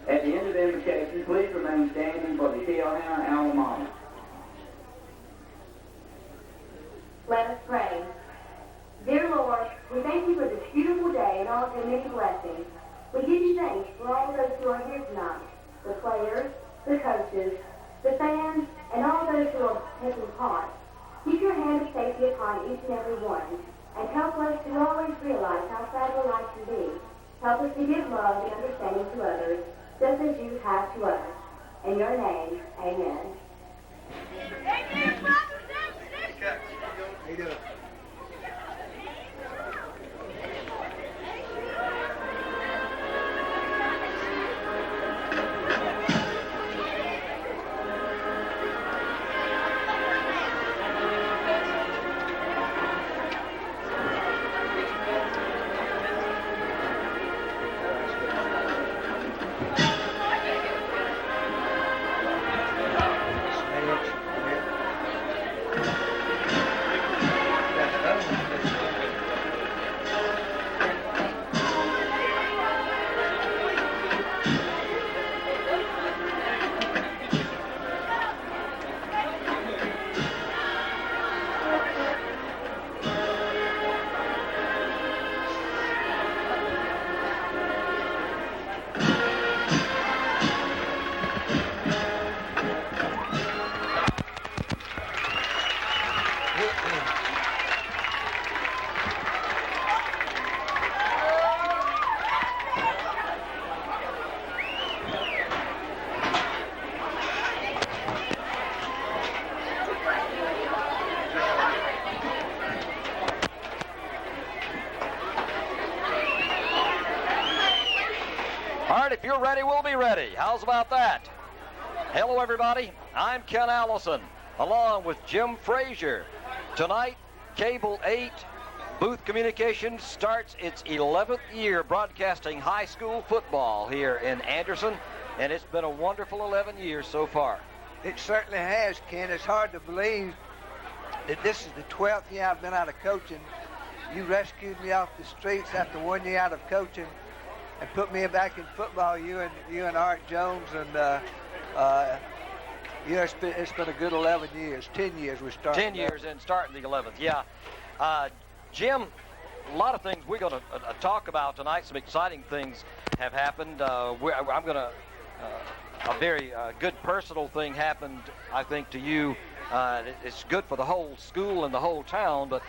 At the end of the invocation, please remain standing for the Hanna alma mater. Let us pray. Dear Lord, we thank you for this beautiful day and all of your many blessings. We give you thanks for all those who are here tonight, the players, the coaches, the fans, and all those who are taking part. Keep your hand of safety upon each and every one, and help us to always realize how fragile life can be. Help us to give love and understanding to others, just as you have to us. In your name, amen. Amen, brothers and sisters. How you doing? If you're ready, we'll be ready. How's about that? Hello, everybody. I'm Ken Allison, along with Jim Frazier. Tonight, Cable 8, Booth Communications starts its 11th year broadcasting high school football here in Anderson, and it's been a wonderful 11 years so far. It certainly has, Ken. It's hard to believe that this is the 12th year I've been out of coaching. You rescued me off the streets after 1 year out of coaching and put me back in football, you and Art Jones, and it's been a good 11 years, 10 years we started. 10 years and starting the 11th, yeah. Jim, a lot of things we're going to talk about tonight. Some exciting things have happened. I'm going to, a very good personal thing happened, I think, to you. It's good for the whole school and the whole town, but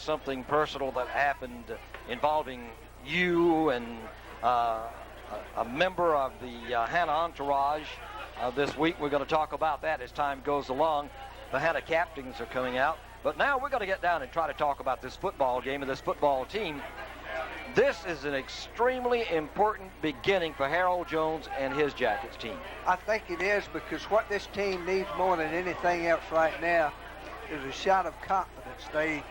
something personal that happened involving you and a member of the Hanna entourage this week. We're going to talk about that as time goes along. The Hanna captains are coming out. But now we're going to get down and try to talk about this football game and this football team. This is an extremely important beginning for Harold Jones and his Jackets team. I think it is, because what this team needs more than anything else right now is a shot of confidence. They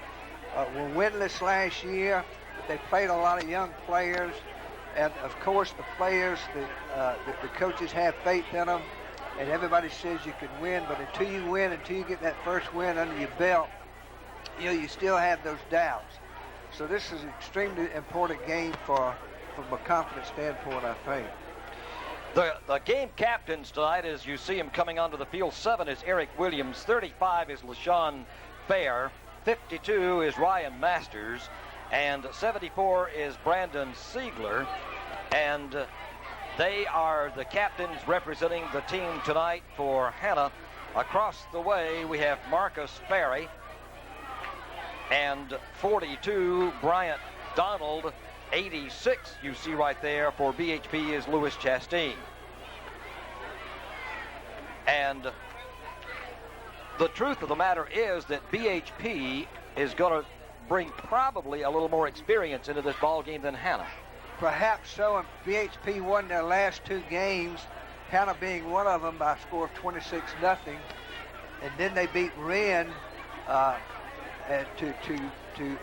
were winless last year, but they played a lot of young players. And of course, the players, the coaches have faith in them, and everybody says you can win. But until you win, until you get that first win under your belt, you still have those doubts. So this is an extremely important game from a confidence standpoint, I think. The game captains tonight, as you see him coming onto the field, 7 is Eric Williams, 35 is LaShawn Fair, 52 is Ryan Masters, and 74 is Brandon Siegler. And they are the captains representing the team tonight for Hanna. Across the way, we have Marcus Ferry, and 42, Bryant Donald. 86, you see right there, for BHP is Louis Chastain. And the truth of the matter is that BHP is going to bring probably a little more experience into this ball game than Hanna. Perhaps so, and BHP won their last 2 games, Hanna being one of them by a score of 26-0, and then they beat Wren to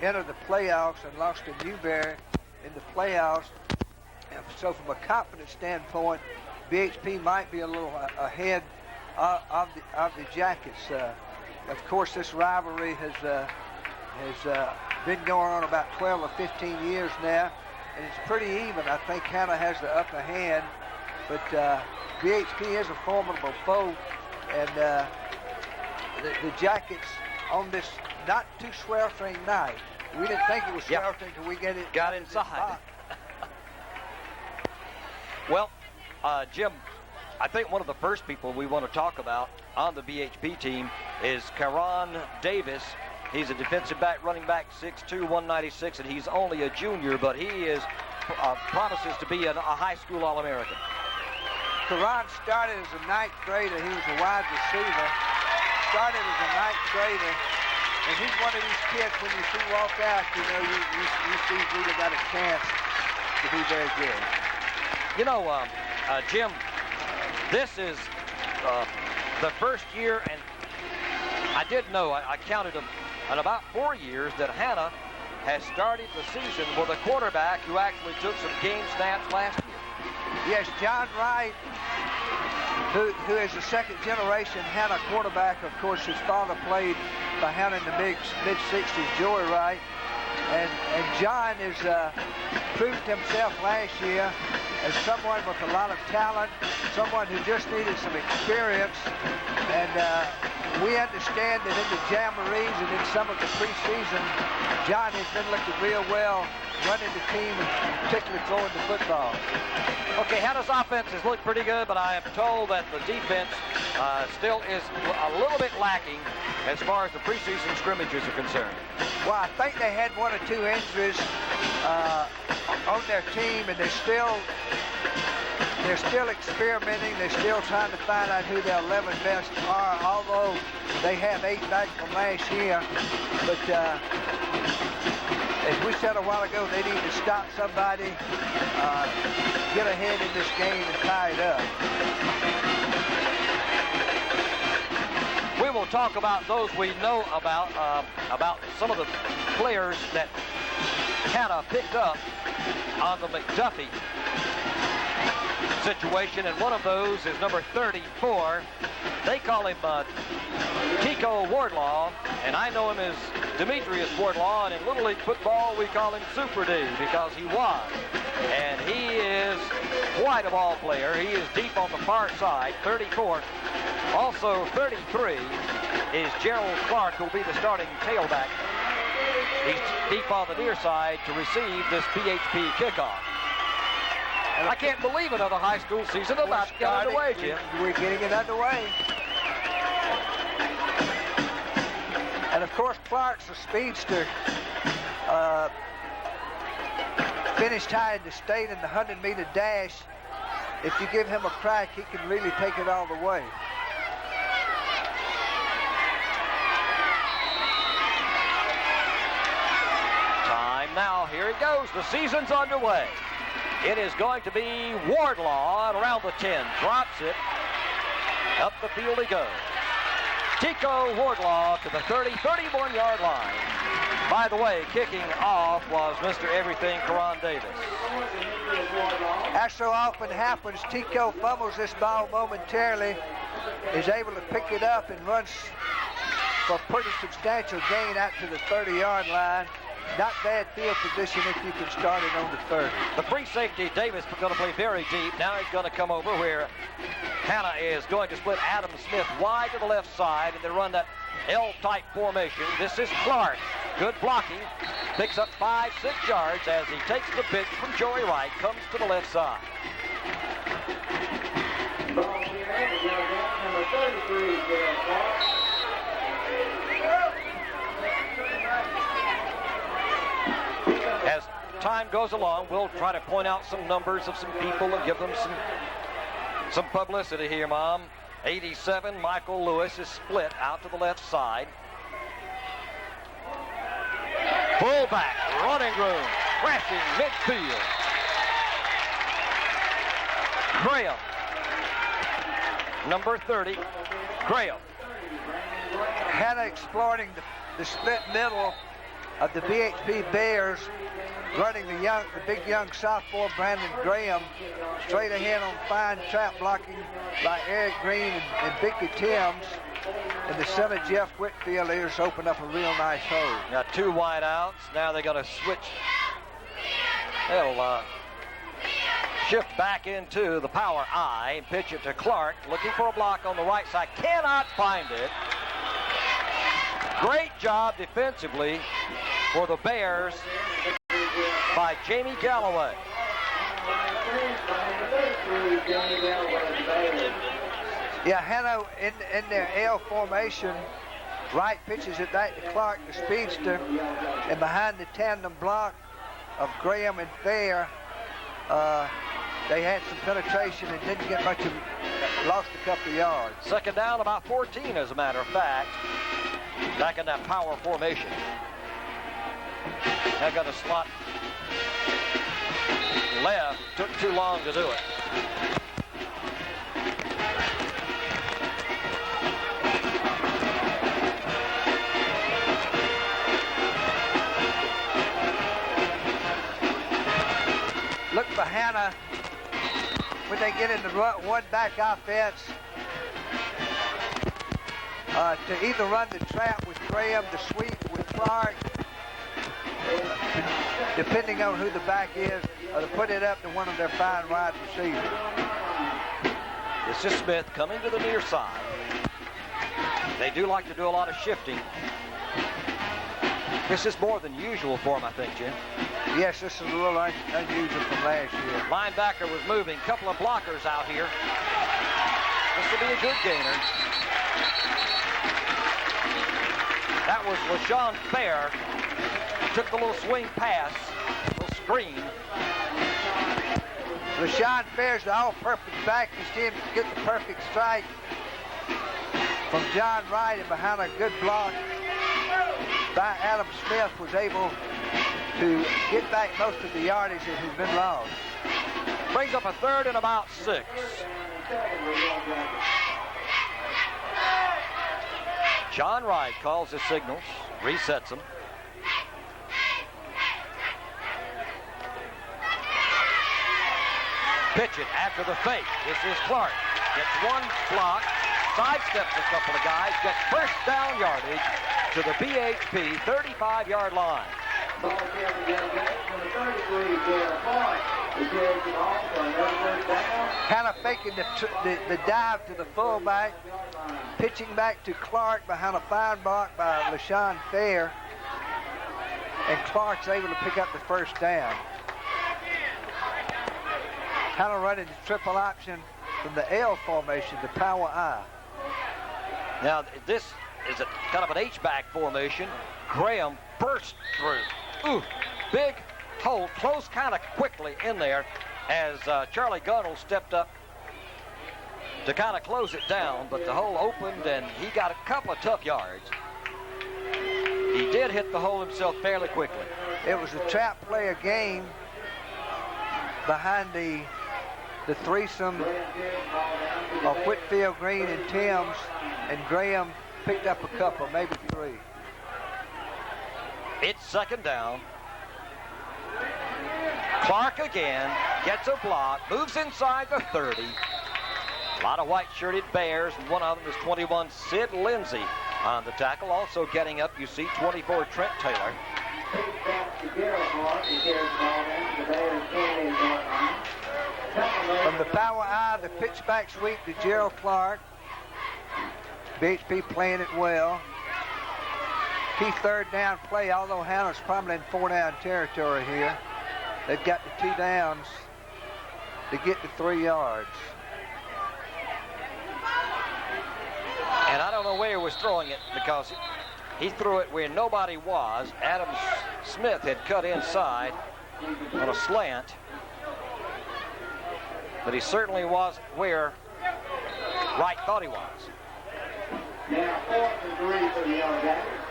enter the playoffs and lost to Newberry in the playoffs. And so from a confidence standpoint, BHP might be a little ahead of the Jackets. Of course, this rivalry has been going on about 12 or 15 years now, and it's pretty even. I think Hanna has the upper hand, but BHP is a formidable foe, and the Jackets on this not too sweltering night. We didn't think it was sweltering until we got inside. Well, Jim, I think one of the first people we want to talk about on the BHP team is Karan Davis. He's a defensive back, running back, 6'2", 196, and he's only a junior, but he is promises to be a high school All-American. Karan started as a 9th grader. He was a wide receiver. Started as a 9th grader, and he's one of these kids, when you see walk out, you see he's really got a chance to be very good. You know, Jim, this is the first year, and I did know, I counted them, in about 4 years that Hanna has started the season with a quarterback who actually took some game snaps last year. Yes, John Wright, who is a second-generation Hanna quarterback. Of course, his father played for Hanna in the mid-60s, Joey Wright. And John has proved himself last year as someone with a lot of talent, someone who just needed some experience. And we understand that in the Jamborees and in some of the preseason, John has been looking real well, running the team, and particularly throwing the football. Okay, Hanna's offense has looked pretty good, but I am told that the defense still is a little bit lacking as far as the preseason scrimmages are concerned. Well, I think they had 1 or 2 injuries on their team, and they're still experimenting. They're still trying to find out who their 11 best are, although they have 8 back from last year. But as we said a while ago, they need to stop somebody, get ahead in this game and tie it up. We will talk about those we know about some of the players that Hanna picked up on the McDuffie situation, and one of those is number 34. They call him Tico Wardlaw, and I know him as Demetrius Wardlaw, and in Little League football we call him Super D because he was. And he is quite a ball player. He is deep on the far side, 34. Also 33 is Gerald Clark, who will be the starting tailback. He's deep on the near side to receive this BHP kickoff. And I can't believe another high school season about to get underway, Jim. We're getting it underway. And of course, Clark's a speedster. Finished high in the state in the 100-meter dash. If you give him a crack, he can really take it all the way. Time now. Here it goes. The season's underway. It is going to be Wardlaw at around the 10. Drops it. Up the field he goes. Tico Wardlaw to the 31-yard line. By the way, kicking off was Mr. Everything, Karan Davis. As so often happens, Tico fumbles this ball momentarily, is able to pick it up and runs for a pretty substantial gain out to the 30-yard line. Not bad field position if you can start it on the 30. The free safety, Davis, is going to play very deep. Now he's going to come over where Hanna is going to split Adam Smith wide to the left side, and they run that L-type formation. This is Clark. Good blocking. Picks up 5-6 yards as he takes the pitch from Joey Wright, comes to the left side. Ball here, number 33, Clark. As time goes along, we'll try to point out some numbers of some people and give them some publicity here, Mom. 87, Michael Lewis is split out to the left side. Fullback, running room, crashing midfield. Graham, number 30, Graham. Hanna exploiting the split middle of the BHP Bears, running the big young sophomore Brandon Graham straight ahead on fine trap blocking by Eric Green and Vicky Timms. And the center Jeff Whitfield here has opened up a real nice hole. Got two wide outs. Now they got to switch. They'll shift back into the power I and pitch it to Clark, looking for a block on the right side. Cannot find it. Great job defensively for the Bears by Jamie Galloway. Yeah, Hanna in their L formation. Wright pitches it back to Clark, the speedster, and behind the tandem block of Graham and Fair, they had some penetration and didn't get much of, lost a couple of yards. Second down, about 14, as a matter of fact. Back in that power formation. They got a slot left. Took too long to do it. Look for Hanna when they get in the one-back offense to either run the trap with Graham, the sweep with Clark, depending on who the back is, or to put it up to one of their fine wide receivers. This is Smith coming to the near side. They do like to do a lot of shifting. This is more than usual for them, I think, Jim. Yes, this is a little unusual from last year. Linebacker was moving. Couple of blockers out here. This will be a good gainer. That was LaShawn Fair. Took the little swing pass, little screen. LaShawn Fair's the all-purpose back. You see him get the perfect strike from John Wright, and behind a good block by Adam Smith was able to get back most of the yardage that has been lost. Brings up a third and about 6. John Wright calls his signals, resets them. Pitch it after the fake. This is Clark. Gets one block, sidesteps a couple of guys, gets first down yardage to the BHP 35-yard line. Kind of faking the dive to the fullback, pitching back to Clark behind a fine block by LaShawn Fair, and Clark's able to pick up the first down. Kind of running the triple option from the L formation to power I. Now this is a kind of an H-back formation. Graham burst through. Ooh, big hole, closed kind of quickly in there as Charlie Gunnell stepped up to kind of close it down, but the hole opened and he got a couple of tough yards. He did hit the hole himself fairly quickly. It was a trap player game behind the threesome of Whitfield, Green, and Timms, and Graham picked up a couple, maybe 3. It's second down. Clark again gets a block, moves inside the 30. A lot of white-shirted Bears, and one of them is 21 Sid Lindsay on the tackle. Also getting up, you see 24 Trent Taylor. From the power eye, the pitchback sweep to Gerald Clark. BHP playing it well. Key third down play, although Hanna's probably in 4-down territory here. They've got the 2 downs to get to 3 yards. And I don't know where he was throwing it because he threw it where nobody was. Adam Smith had cut inside on a slant. But he certainly was where Wright thought he was. Now 4th and 3 for the Yellow Jackets.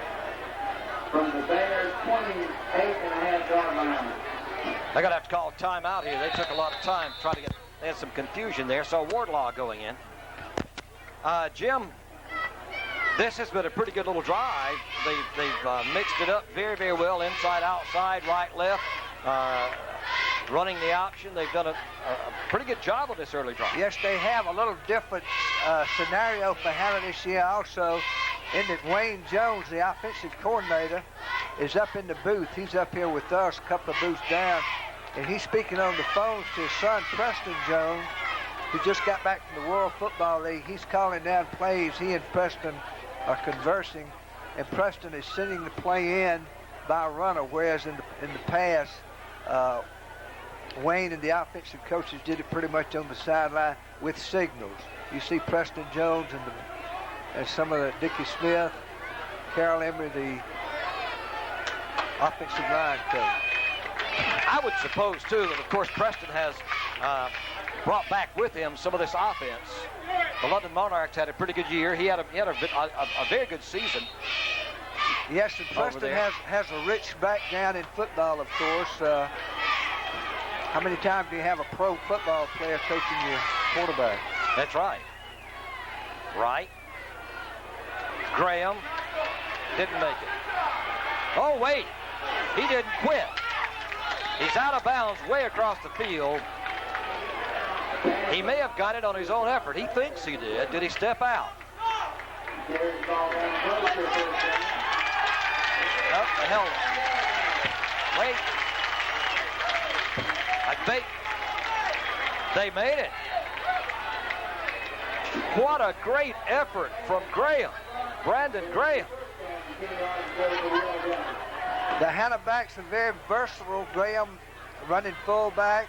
From the Bears' 28.5-yard line. They're going to have to call a timeout here. They took a lot of time to try to get, they had some confusion there. So Wardlaw going in. Jim, this has been a pretty good little drive. They've mixed it up very, very well, inside, outside, right, left, running the option. They've done a pretty good job of this early drive. Yes, they have a little different scenario for Hanna this year also, in that Wayne Jones, the offensive coordinator, is up in the booth. He's up here with us, a couple of booths down, and he's speaking on the phones to his son, Preston Jones, who just got back from the World Football League. He's calling down plays. He and Preston are conversing, and Preston is sending the play in by a runner, whereas in the past, Wayne and the offensive coaches did it pretty much on the sideline with signals. You see Preston Jones and some of the Dickie Smith, Carol Emery, the offensive line coach. I would suppose, too, that, of course, Preston has brought back with him some of this offense. The London Monarchs had a pretty good year. He had a very good season. Yes, and Preston has a rich background in football, of course. How many times do you have a pro football player coaching your quarterback? That's right. Right. Graham didn't make it. Oh, wait. He didn't quit. He's out of bounds way across the field. He may have got it on his own effort. He thinks he did. Did he step out? Nope, the hell. Wait. I think they made it. What a great effort from Graham, Brandon Graham. The Hanna backs are very versatile. Graham running fullback,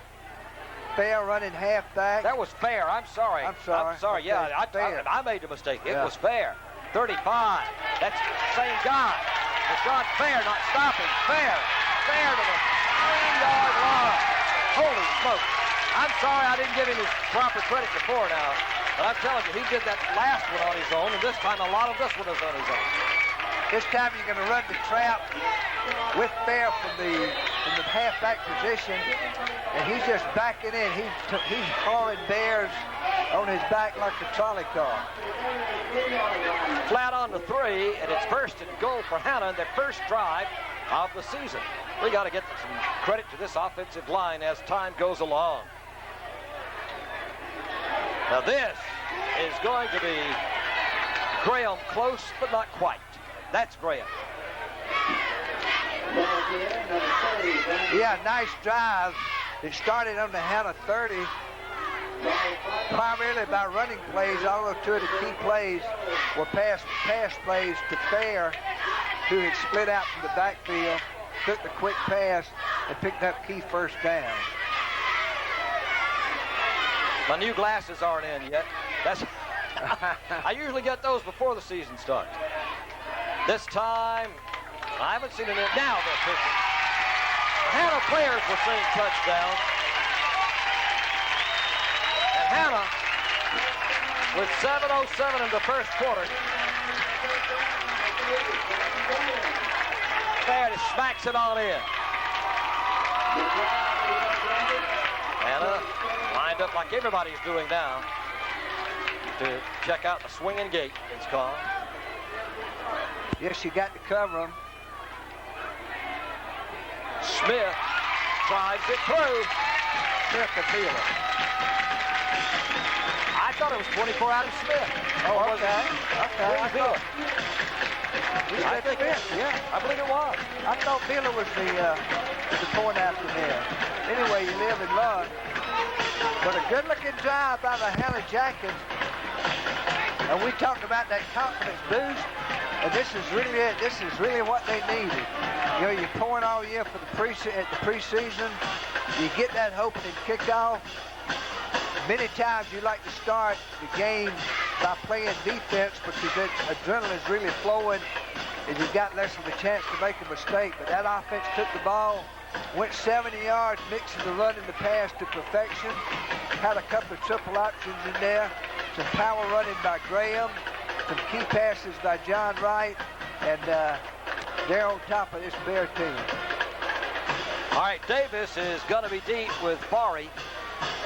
Fair running halfback. That was Fair. I'm sorry. I'm sorry. Okay. Yeah, I made a mistake. It was Fair. 35. That's the same guy. Deshaun Fair not stopping. Fair to the 9-yard line. Holy smoke. I'm sorry I didn't give him his proper credit before now. But I'm telling you, he did that last one on his own, and this time a lot of this one is on his own. This time you're going to run the trap with Fair from the halfback position, and he's just backing in. He's hauling Bears on his back like a trolley car. Flat on the 3, and it's first and goal for Hanna in their first drive of the season. We got to get some credit to this offensive line as time goes along. Now this is going to be Graham close, but not quite. That's Graham. Yeah, nice drive. It started on the Hanna 30, primarily by running plays, although two of the key plays were pass plays to Fair, who had split out from the backfield, took the quick pass, and picked up key first down. My new glasses aren't in yet. I usually get those before the season starts. This time, I haven't seen it. Now they're pitching. Hanna players were seeing touchdowns. And Hanna, with 7:07 in the first quarter, Fair just smacks it on in. Hanna lined up like everybody's doing now to check out the swinging gate, it's called. Yes, you got to cover them. Smith drives it through. Smith the fielder. I thought it was 24 Adam Smith. Oh, Or was it? Okay. I thought. I think Smith. yeah, I believe it was. I thought Miller was the point after there. Anyway, you live and learn. But a good-looking drive by the Hanna Jackets. And we talked about that confidence boost. And this is really it. This is really what they needed. You know, you're pouring all year for the preseason. You get that opening kickoff. Many times you like to start the game by playing defense because that adrenaline is really flowing and you've got less of a chance to make a mistake. But that offense took the ball, went 70 yards, mixing the run and the pass to perfection. Had a couple of triple options in there. Some power running by Graham. Some key passes by John Wright. And they're on top of this Bear team. All right, Davis is going to be deep with Fari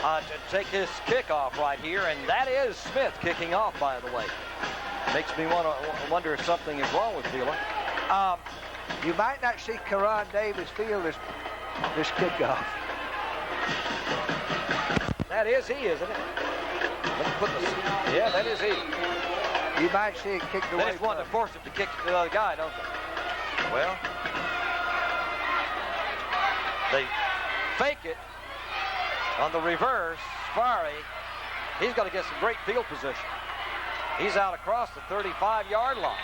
to take his kickoff right here, and that is Smith kicking off, by the way. Makes me wonder if something is wrong with Wheeler. You might not see Karan Davis field this kickoff. That is he, isn't it? Let's put this. Yeah, that is he. You might see it kicked away. They just want to force him to kick to the other guy, don't they? Well, they fake it on the reverse. Fari, he's going to get some great field position. He's out across the 35-yard line.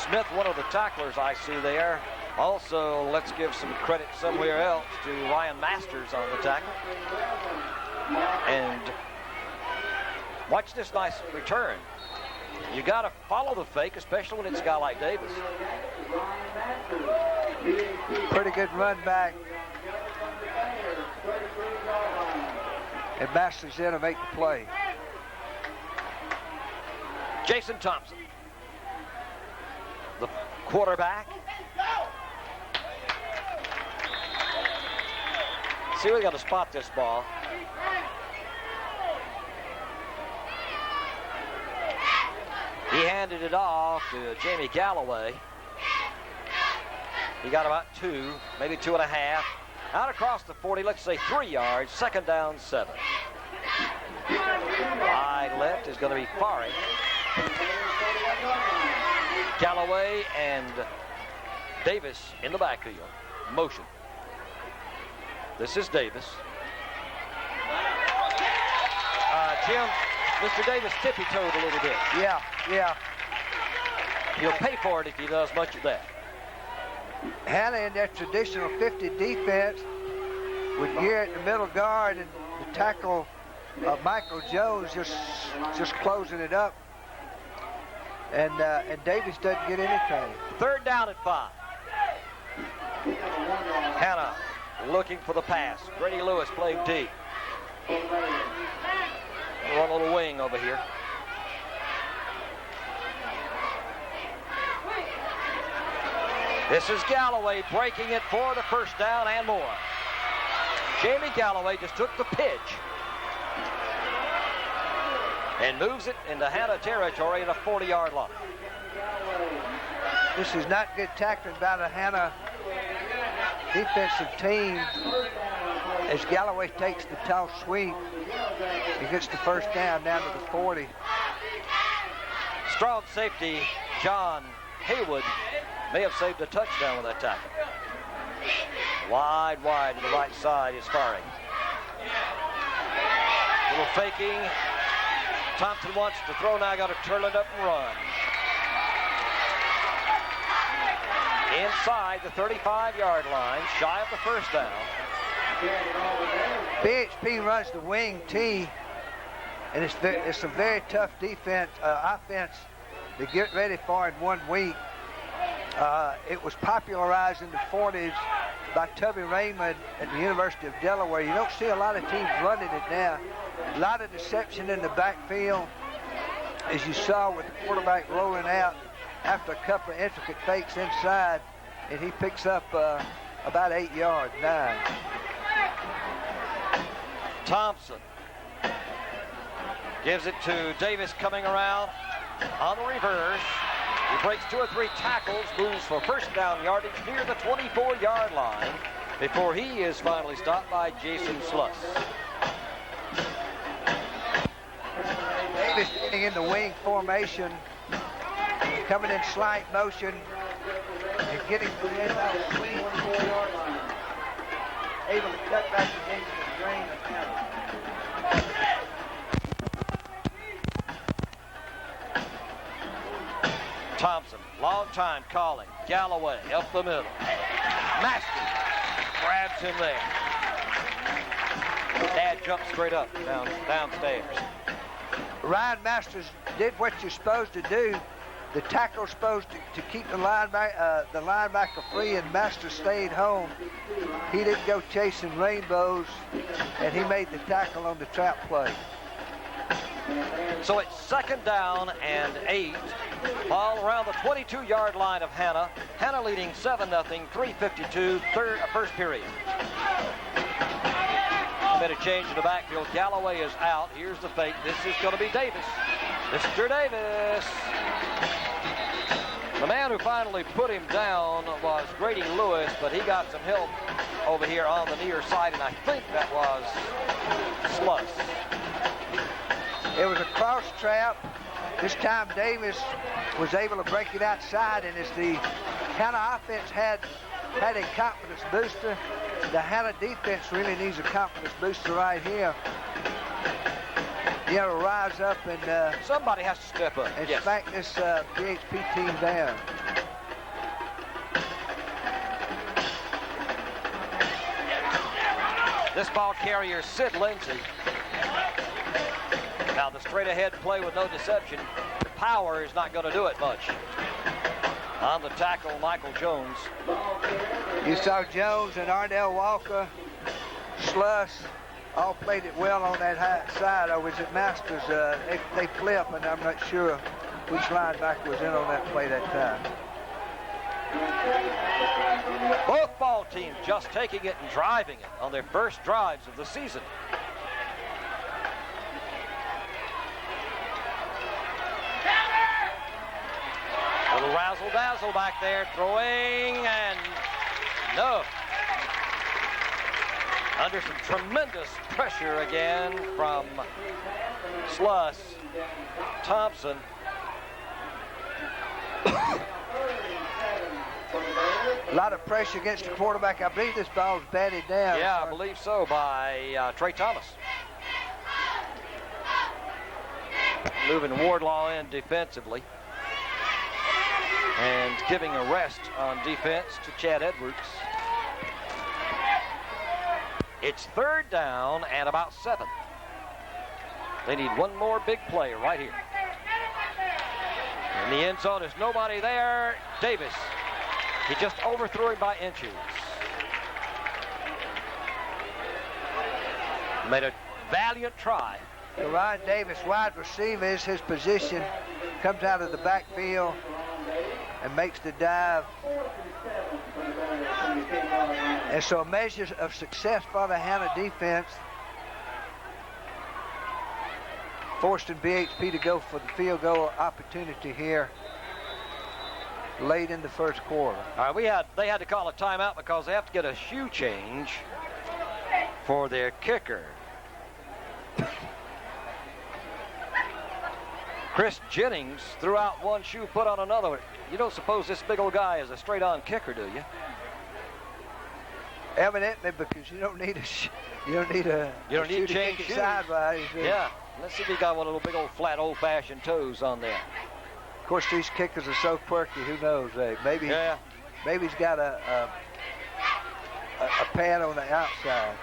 Smith, one of the tacklers I see there. Also, let's give some credit somewhere else to Ryan Masters on the tackle. And watch this nice return. You got to follow the fake, especially when it's a guy like Davis. Pretty good run back. And Masters in to make the play. Jason Thompson, the quarterback. See, we got to spot this ball. He handed it off to Jamie Galloway. He got about 2, maybe 2.5. Out across the 40, let's say 3 yards, 2nd down, 7. Wide left is going to be Fari. Galloway and Davis in the backfield. Motion. This is Davis. Jim, Mr. Davis tippy-toed a little bit. Yeah. He'll pay for it if he does much of that. Hanna in their traditional 50 defense with Garrett in the middle guard and the tackle Michael Jones just closing it up. And Davis doesn't get anything. 3rd down and 5. Hanna looking for the pass. Brady Lewis playing deep. Run a little wing over here. This is Galloway breaking it for the 1st down and more. Jamie Galloway just took the pitch and moves it into Hanna territory at a 40-yard line. This is not good tackling by the Hanna defensive team as Galloway takes the toss sweep. He gets the 1st down to the 40. Strong safety John Haywood may have saved a touchdown with that tackle. Wide to the right side is Fari. Little faking. Thompson wants to throw, now got to turn it up and run. Inside the 35-yard line, shy of the 1st down. BHP runs the wing T, and it's a very tough offense to get ready for in 1 week. It was popularized in the 40s by Tubby Raymond at the University of Delaware. You don't see a lot of teams running it now. A lot of deception in the backfield, as you saw with the quarterback rolling out after a couple of intricate fakes inside, and he picks up about 8 yards, 9. Thompson gives it to Davis coming around on the reverse. He breaks 2 or 3 tackles, moves for first down yardage near the 24-yard line before he is finally stopped by Jason Sluss. Davis getting in the wing formation, coming in slight motion, and getting to the end of the 24-yard line. Able to cut back against the grain of Hanna. Thompson, long time calling. Galloway up the middle. Masters grabs him there. Dad jumps straight up downstairs. Ryan Masters did what you're supposed to do. The tackle's supposed to keep the linebacker free, and Masters stayed home. He didn't go chasing rainbows, and he made the tackle on the trap play. So it's 2nd down and 8. Ball around the 22-yard line of Hanna. Hanna leading 7-0, 3:52, first period. Made a change in the backfield. Galloway is out. Here's the fake. This is going to be Davis. Mr. Davis. The man who finally put him down was Grady Lewis, but he got some help over here on the near side, and I think that was Sluss. It was a cross trap. This time Davis was able to break it outside, and as the Hanna offense had a confidence booster, the Hanna defense really needs a confidence booster right here. You know, to rise up and somebody has to step up and yes. smack this BHP team down. This ball carrier, Sid Lindsey. Now the straight ahead play with no deception. Power is not going to do it much. On the tackle, Michael Jones. You saw Jones and Ardell Walker, Sluss, all played it well on that high side. Or was it Masters? They flip, and I'm not sure which linebacker was in on that play that time. Both ball teams just taking it and driving it on their first drives of the season. Little razzle-dazzle back there, throwing, and no. Under some tremendous pressure again from Sluss. Thompson. A lot of pressure against the quarterback. I believe this ball's batted down. Yeah, I believe so, by Trey Thomas. Moving Wardlaw in defensively. And giving a rest on defense to Chad Edwards. It's 3rd down and about 7. They need one more big play right here. In the end zone, there's nobody there. Davis. He just overthrew him by inches. Made a valiant try. Ryan Davis, wide receiver, is his position. Comes out of the backfield and makes the dive. And so a measure of success for the Hanna defense, forcing BHP to go for the field goal opportunity here late in the first quarter. All right, they had to call a timeout because they have to get a shoe change for their kicker. Chris Jennings threw out one shoe, put on another. You don't suppose this big old guy is a straight-on kicker, do you? Evidently, because you don't need a shoe to change kick it shoes. sideways. Yeah. Let's see if he got one of those big old flat old-fashioned toes on there. Of course, these kickers are so quirky. Who knows? Maybe he's got a pad on the outside.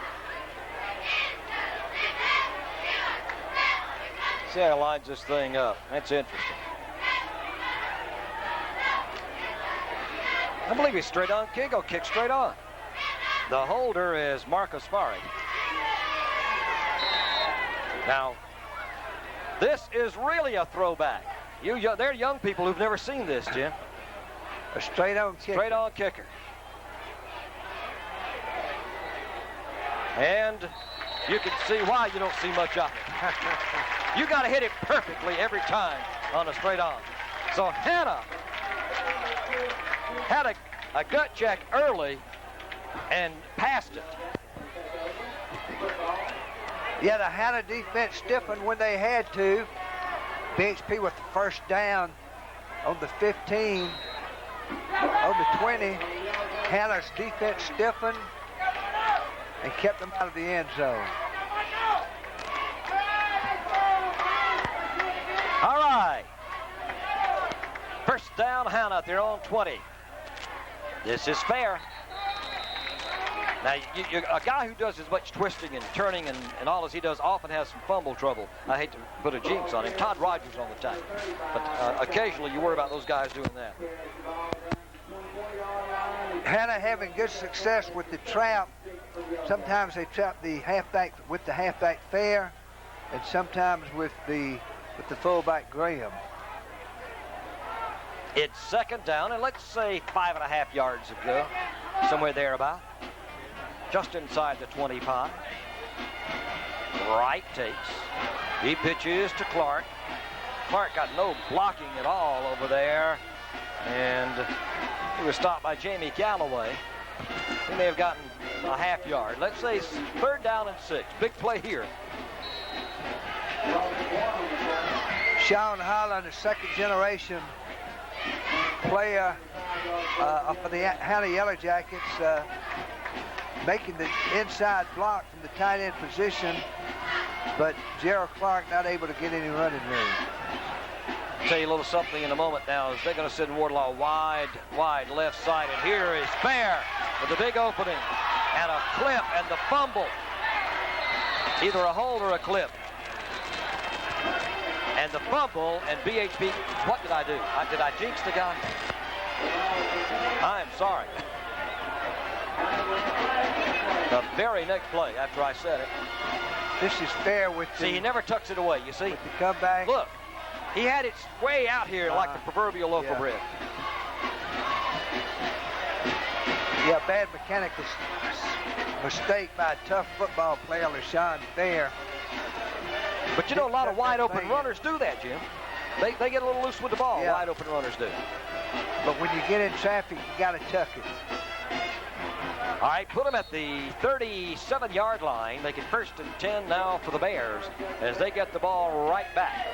See how he lines this thing up. That's interesting. I believe he's straight on kick. He'll kick straight on. The holder is Marcus Fari. Now, this is really a throwback. They're young people who've never seen this, Jim. A straight-on kicker. Straight-on kicker. And you can see why you don't see much of it. You got to hit it perfectly every time on a straight-on. So Hanna had a gut check early and passed it. Yeah, the Hanna defense stiffened when they had to. BHP with the first down on the 15, on the 20. Hanna's defense stiffened and kept them out of the end zone. All right. First down, Hanna at their own 20. This is fair. Now, a guy who does as much twisting and turning and all as he does often has some fumble trouble. I hate to put a jinx on him. Todd Rogers on the time. But occasionally you worry about those guys doing that. Hanna having good success with the trap. Sometimes they trap the halfback with the halfback fair, and sometimes with the fullback Graham. It's second down, and let's say 5.5 yards ago, somewhere thereabout. Just inside the 25. Wright takes. He pitches to Clark. Clark got no blocking at all over there, and he was stopped by Jamie Galloway. He may have gotten a half yard. Let's say third down and 6. Big play here. Sean Holland, a second generation player for the Hanna Yellow Jackets, making the inside block from the tight end position, but Gerald Clark not able to get any running room. I'll tell you a little something in a moment now as they're going to send Wardlaw wide left side, and here is Fair with the big opening and a clip and the fumble. Either a hold or a clip. And the fumble, and BHP, what did I do? Did I jinx the guy? I'm sorry. The very next play after I said it. This is Fair with the... See, he never tucks it away, you see? With the comeback. Look, he had it way out here like the proverbial loaf of bread. Yeah, bad mechanical mistake by a tough football player, LaShawn Fair. But you know, a lot of wide open runners do that, Jim. They get a little loose with the ball, wide open runners do. But when you get in traffic, you got to tuck it. All right, put them at the 37-yard line. They get first and 10 now for the Bears as they get the ball right back.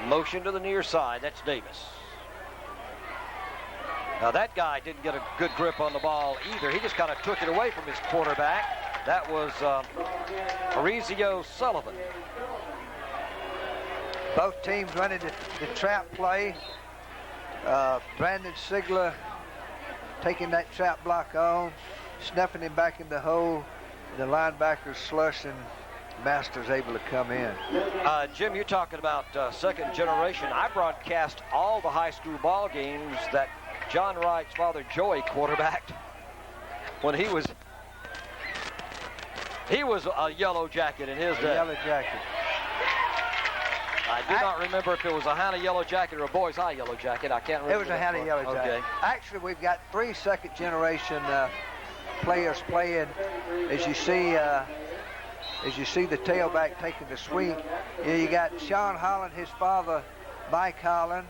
Motion to the near side. That's Davis. Now that guy didn't get a good grip on the ball either. He just kind of took it away from his quarterback. That was Arizio Sullivan. Both teams running the trap play. Brandon Sigler taking that trap block on, snuffing him back in the hole. The linebackers Slush and Masters able to come in. Jim, you're talking about second generation. I broadcast all the high school ball games that John Wright's father Joey quarterbacked when he was a Yellow Jacket in his day. Yellow Jacket. I do not remember if it was a Hanna Yellow Jacket or a Boys High Yellow Jacket. I can't remember. It was a Hanna Yellow Jacket. Okay. Actually, we've got 3 second generation players playing. As you see the tailback taking the sweep. You got Sean Holland, his father Mike Holland,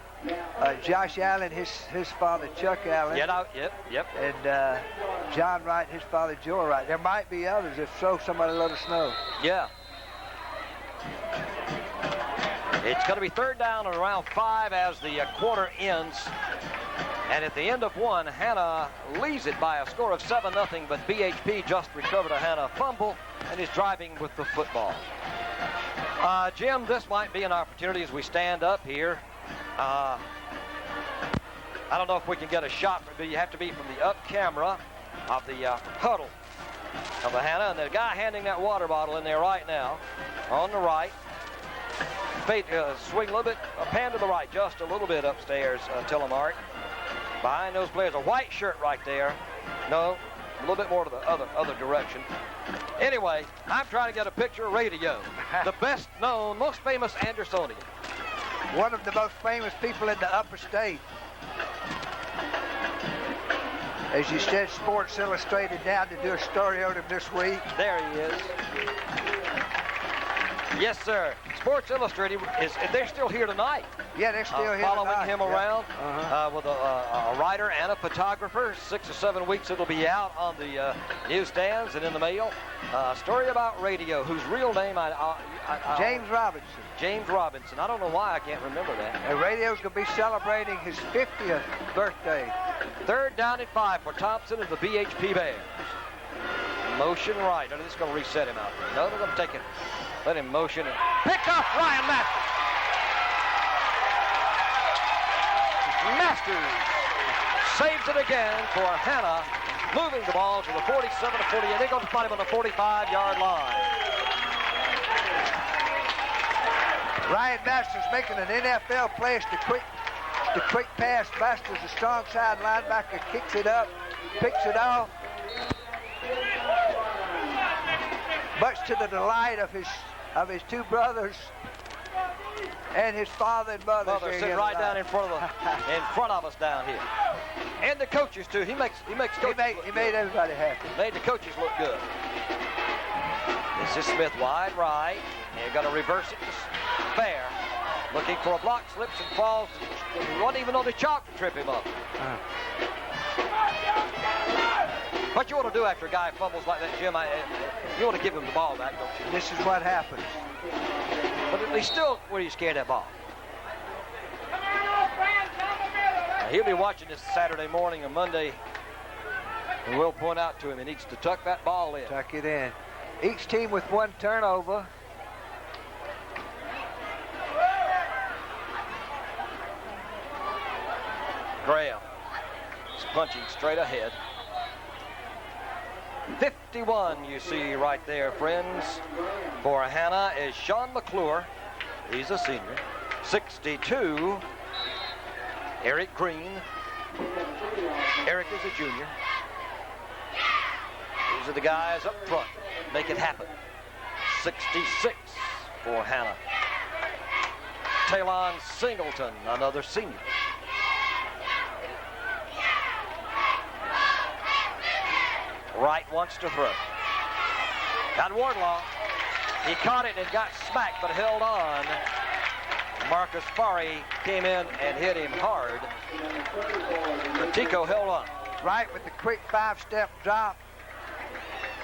Josh Allen, his father Chuck Allen. Yep. And John Wright, his father Joe Wright. There might be others. If so, somebody let us know. Yeah. It's going to be third down and around 5 as the quarter ends. And at the end of 1, Hanna leads it by a score of 7-0, but BHP just recovered a Hanna fumble and is driving with the football. Jim, this might be an opportunity as we stand up here. I don't know if we can get a shot, but you have to be from the up camera of the huddle of the Hanna. And the guy handing that water bottle in there right now on the right. Swing a little bit, a pan to the right, just a little bit upstairs, Telemark. Behind those players, a white shirt right there. No, a little bit more to the other direction. Anyway, I'm trying to get a picture of radio. The best known, most famous Andersonian. One of the most famous people in the upper state. As you said, Sports Illustrated down to do a story on him this week. There he is. Yes, sir. Sports Illustrated they're still here tonight. Yeah, they're still here following tonight. him around with a writer and a photographer. 6 or 7 weeks it'll be out on the newsstands and in the mail. A story about radio, whose real name James Robinson. James Robinson. I don't know why I can't remember that. And radio's going to be celebrating his 50th birthday. 3rd down and 5 for Thompson and the BHP Bears. Motion right. They're just going to reset him out. No, they're going to take it. Let him motion and pick up Ryan Masters. Masters saves it again for Hanna, moving the ball to the 47 to 48. They're going to find him on the 45-yard line. Ryan Masters making an NFL play. It's the quick pass. Masters, the strong side linebacker, kicks it up, picks it off. Much to the delight of his 2 brothers and his father and mother. Sitting right down in front of us down here, and the coaches too. He makes coaches he made everybody happy. Made the coaches look good. This is Smith wide right. They're going to reverse it to Fair, looking for a block, slips and falls. Wasn't even on the chalk to trip him up. What you want to do after a guy fumbles like that, Jim, you want to give him the ball back, don't you? This is what happens. But he's still, where you scared that ball? Now, he'll be watching this Saturday morning or Monday, and we'll point out to him he needs to tuck that ball in. Tuck it in. Each team with 1 turnover. Graham is punching straight ahead. 51 you see right there, friends, for Hanna is Sean McClure. He's a senior. 62, Eric Green. Eric is a junior. These are the guys up front. Make it happen. 66 for Hanna. Talon Singleton, another senior. Wright wants to throw. Got Wardlaw. He caught it and got smacked, but held on. Marcus Farry came in and hit him hard. But Tico held on. Wright with the quick 5-step drop.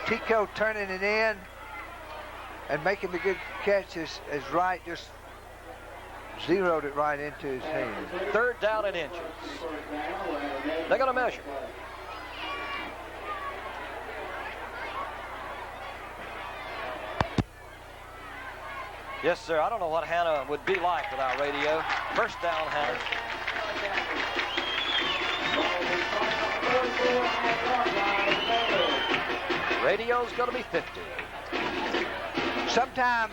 Tico turning it in and making the good catch as Wright just zeroed it right into his hand. 3rd down and inches. They're going to measure. Yes, sir. I don't know what Hanna would be like without radio. 1st down, Hanna. Radio's going to be 50. Sometimes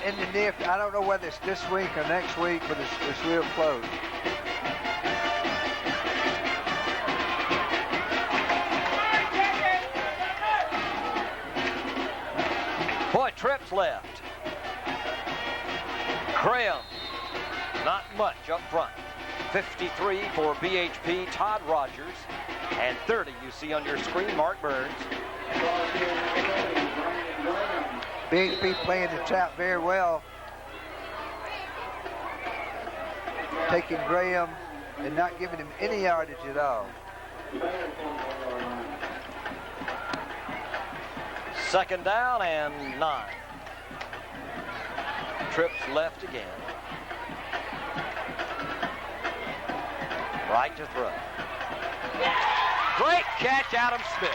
in the near, I don't know whether it's this week or next week, but it's real close. Boy, trips left. Graham, not much up front. 53 for BHP, Todd Rogers. And 30, you see on your screen, Mark Burns. BHP playing the trap very well. Taking Graham and not giving him any yardage at all. 2nd down and 9. Trips left again. Right to throw. Great catch, Adam Smith.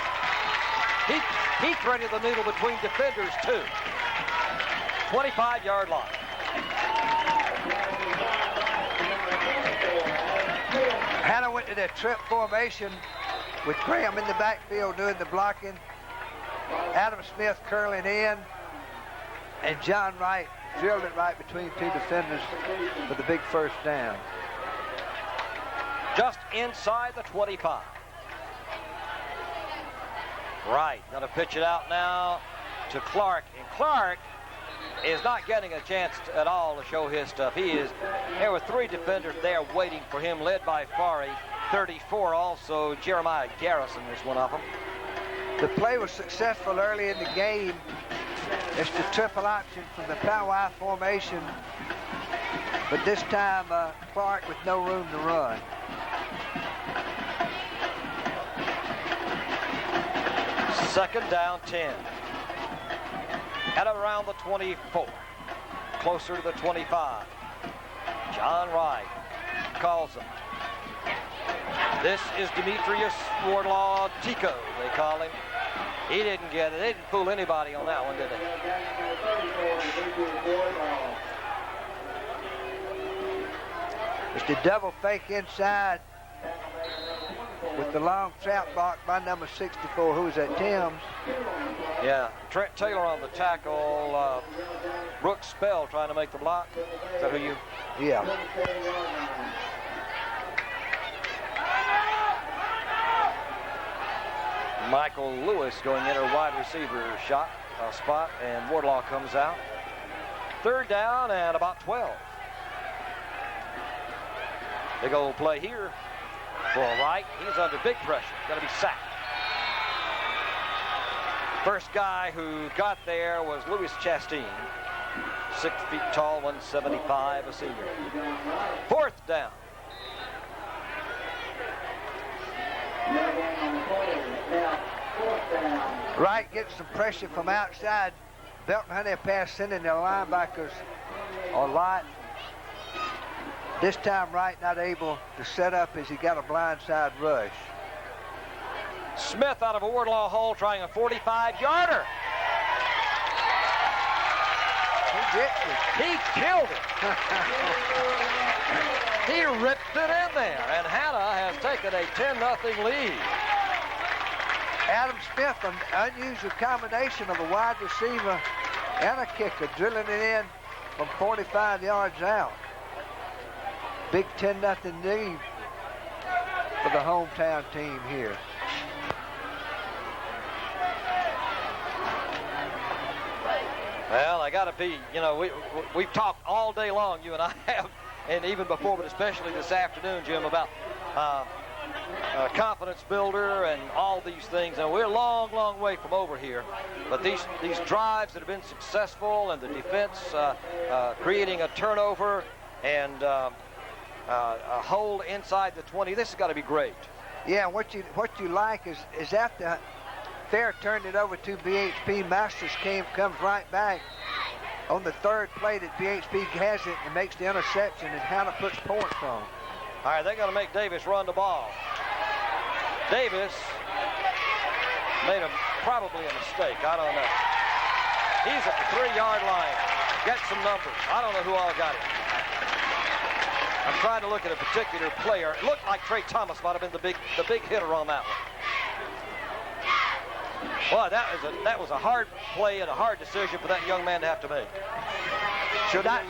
He threaded the needle between defenders, too. 25-yard line. Hanna went to that trip formation with Graham in the backfield doing the blocking. Adam Smith curling in. And John Wright drilled it right between 2 defenders for the big 1st down. Just inside the 25. Right, going to pitch it out now to Clark. And Clark is not getting a chance at all to show his stuff. There were 3 defenders there waiting for him, led by Farry. 34 also, Jeremiah Garrison was one of them. The play was successful early in the game. It's the triple option from the power I formation, but this time Clark with no room to run. Second down, 10. At around the 24. Closer to the 25. John Wright calls him. This is Demetrius Wardlaw Tico, they call him. He didn't get it. They didn't fool anybody on that one, did they? It's the double fake inside with the long trap block by number 64, who was at Tim's. Yeah, Trent Taylor on the tackle. Brooks Spell trying to make the block. Is that who you? Yeah. Michael Lewis going in, a wide receiver spot, and Wardlaw comes out. Third down and about 12. Big old play here for Wright. He's under big pressure. Going to be sacked. First guy who got there was Louis Chastain. 6 feet tall, 175, a senior. Fourth down. Wright gets some pressure from outside. Belton-Honea pass sending their linebackers a lot. This time Wright not able to set up as he got a blindside rush. Smith out of a Wardlaw hole trying a 45-yarder. He gets it. He killed it. He ripped it in there, and Hanna has taken a 10-0 lead. Adam Smith, an unusual combination of a wide receiver and a kicker, drilling it in from 45 yards out. Big 10-0 lead for the hometown team here. Well, I got to be, you know, we've talked all day long, you and I have, and even before, but especially this afternoon, Jim, about confidence builder and all these things. And we're a long, long way from over here. But these drives that have been successful, and the defense creating a turnover and a hold inside the 20, this has got to be great. Yeah, what you like is after Fair turned it over to BHP, Masters comes right back on the third play that BHP has it and makes the interception, and Hanna puts points on. All right, they're going to make Davis run the ball. Davis made probably a mistake. I don't know. He's at the 3-yard line. Get some numbers. I don't know who all got it. I'm trying to look at a particular player. It looked like Trey Thomas might have been the big hitter on that one. Boy, that was a hard play and a hard decision for that young man to have to make. So not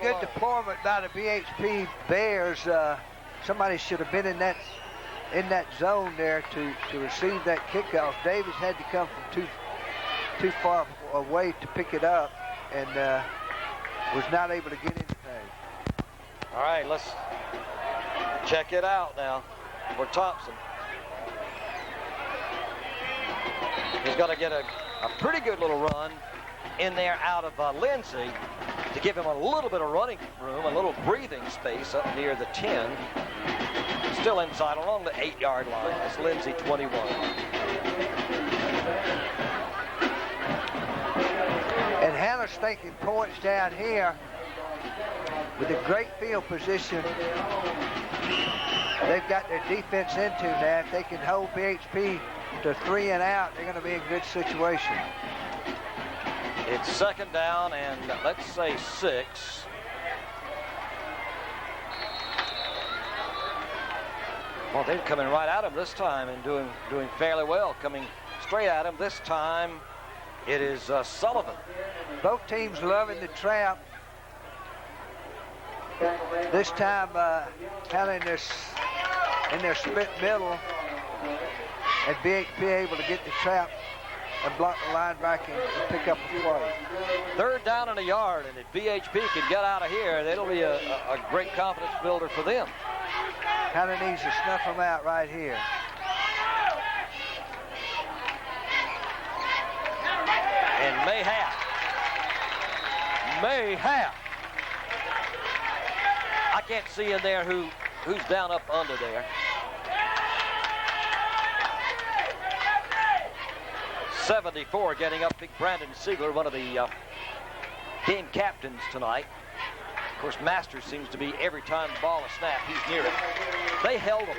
good deployment by the BHP Bears. Somebody should have been in that zone there to receive that kickoff. Davis had to come from too far away to pick it up, and was not able to get anything. All right, let's check it out now for Thompson. He's going to get a pretty good little run in there out of Lindsay to give him a little bit of running room, a little breathing space up near the 10. Still inside along the 8-yard line. It's Lindsay, 21. And Hanna's taking points down here with a great field position. They've got their defense into that. If they can hold BHP to 3 and out, they're going to be in good situation. It's second down and let's say 6. Well, they're coming right at him this time and doing fairly well. Coming straight at him this time, it is Sullivan. Both teams loving the trap. This time, Hanna in their split middle, and BHP able to get the trap and block the linebacker and pick up a play. Third down and a yard, and if BHP can get out of here, that'll be a great confidence builder for them. Hanna needs to snuff them out right here. And may have. may have. I can't see in there who's down up under there. 74 getting up, big Brandon Siegler, one of the game captains tonight. Of course, Masters seems to be every time the ball is snapped, he's near it. They held him.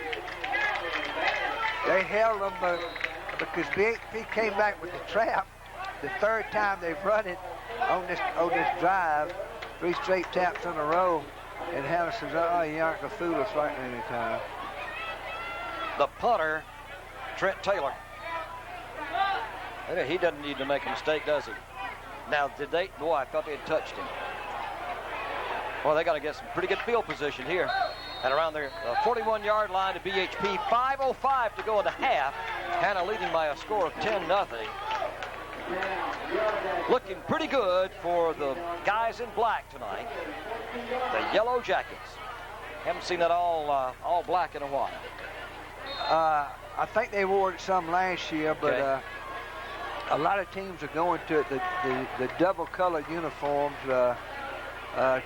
They held them because BHP came back with the trap. The third time they've run it on this drive, 3 straight taps in a row, and Hanna says, "Oh, you aren't gonna fool us right any time." The punter, Trent Taylor. He doesn't need to make a mistake, does he? Now, did they? Boy, I thought they had touched him. Well, they got to get some pretty good field position here. And around their 41-yard line to BHP, 5:05 to go in the half. Hanna leading by a score of 10-0. Looking pretty good for the guys in black tonight. The Yellow Jackets. Haven't seen that all black in a while. I think they wore it some last year, but Okay. A lot of teams are going to it. The double-colored uniforms.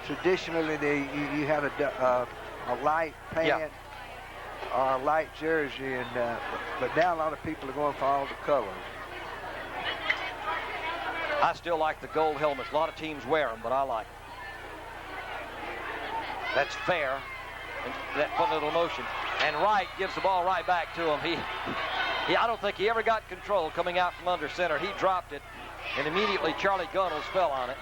Traditionally, you had a light pant or a light jersey, and but now a lot of people are going for all the colors. I still like the gold helmets. A lot of teams wear them, but I like them. That's fair. And that fun little motion. And Wright gives the ball right back to him. I don't think he ever got control coming out from under center. He dropped it, and immediately Charlie Gunnels fell on it.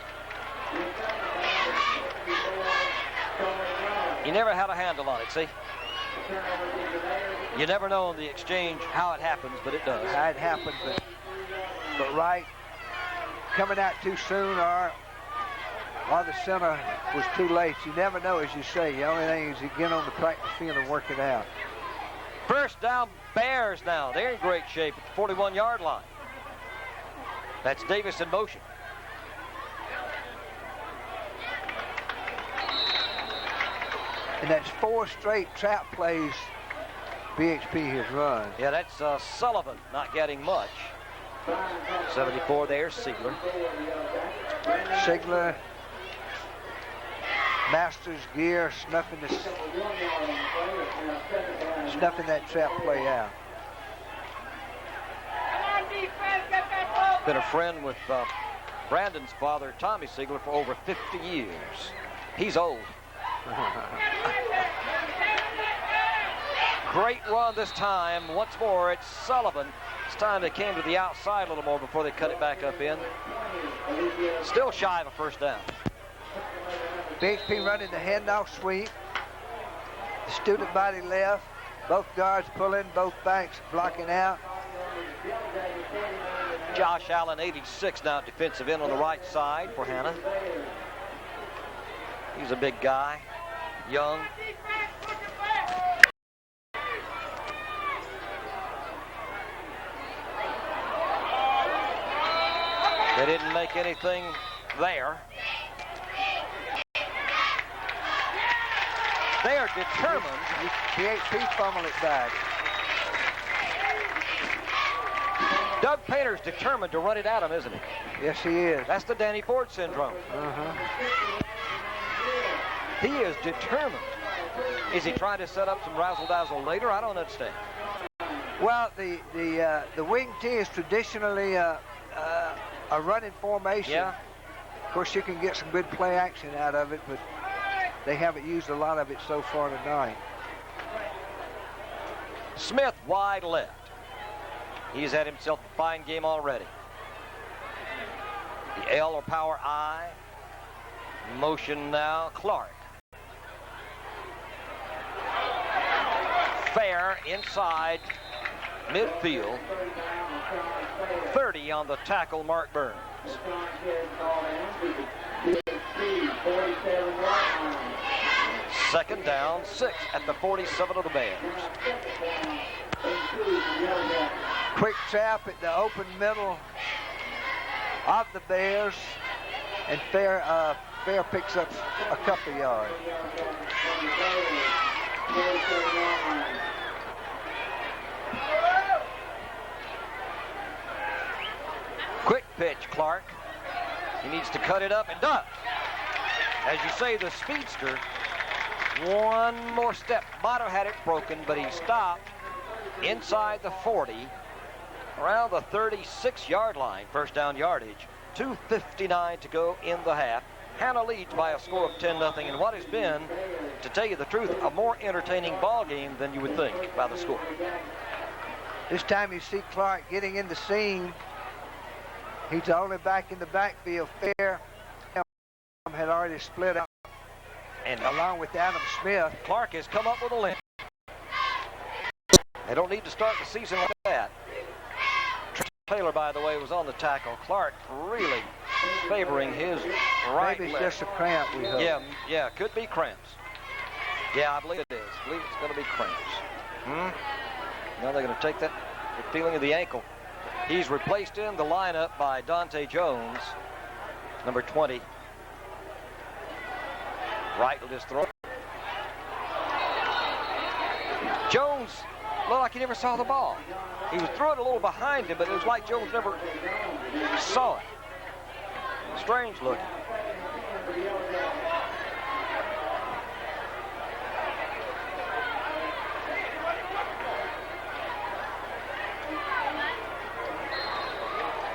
He never had a handle on it, see? You never know in the exchange how it happens, but it does. How it happens, but Wright coming out too soon, or the center was too late. You never know, as you say. The only thing is you get on the practice field and work it out. First down, Bears now. They're in great shape at the 41-yard line. That's Davis in motion. And that's 4 straight trap plays BHP has run. Yeah, that's Sullivan not getting much. 74 there, Siegler. Siegler, Masters, Gear, snuffing that trap play out. Been a friend with Brandon's father, Tommy Siegler, for over 50 years. He's old. Great run this time. Once more, it's Sullivan. This time they came to the outside a little more before they cut it back up in. Still shy of a first down. BHP running the handoff sweep. The student body left. Both guards pulling, both backs blocking out. Josh Allen, 86 now at defensive end on the right side for Hanna. He's a big guy, young. They didn't make anything there. They are determined. BHP fumble it back. Doug Painter's determined to run it at him, isn't he? Yes, he is. That's the Danny Ford syndrome. He is determined. Is he trying to set up some razzle-dazzle later? I don't understand. Well, the wing tee is traditionally a running formation. Yeah. Of course, you can get some good play action out of it, but they haven't used a lot of it so far tonight. Smith wide left. He's had himself a fine game already. The L or power I. Motion now, Clark. Fair inside midfield. 30 on the tackle, Mark Burns. Second down, 6 at the 47 of the Bears. Quick trap at the open middle of the Bears, and Fair picks up a couple yards. Quick pitch, Clark. He needs to cut it up and does. As you say, the speedster, one more step. Might have had it broken, but he stopped inside the 40, around the 36-yard line, first down yardage. 2:59 to go in the half. Hanna leads by a score of 10-0 in what has been, to tell you the truth, a more entertaining ball game than you would think by the score. This time you see Clark getting in the seam. He's the only back in the backfield. Fair had already split out, And along with Adam Smith. Clark has come up with a limp. They don't need to start the season like that. Taylor, by the way, was on the tackle. Clark really favoring his right Maybe it's leg. just a cramp, we hope. Yeah, could be cramps. Yeah, I believe it is. I believe it's going to be cramps. Now they're going to take that feeling of the ankle. He's replaced in the lineup by Dante Jones, number 20. Right with his throw. Jones looked like he never saw the ball. He was throwing a little behind him, but it was like Jones never saw it. Strange looking.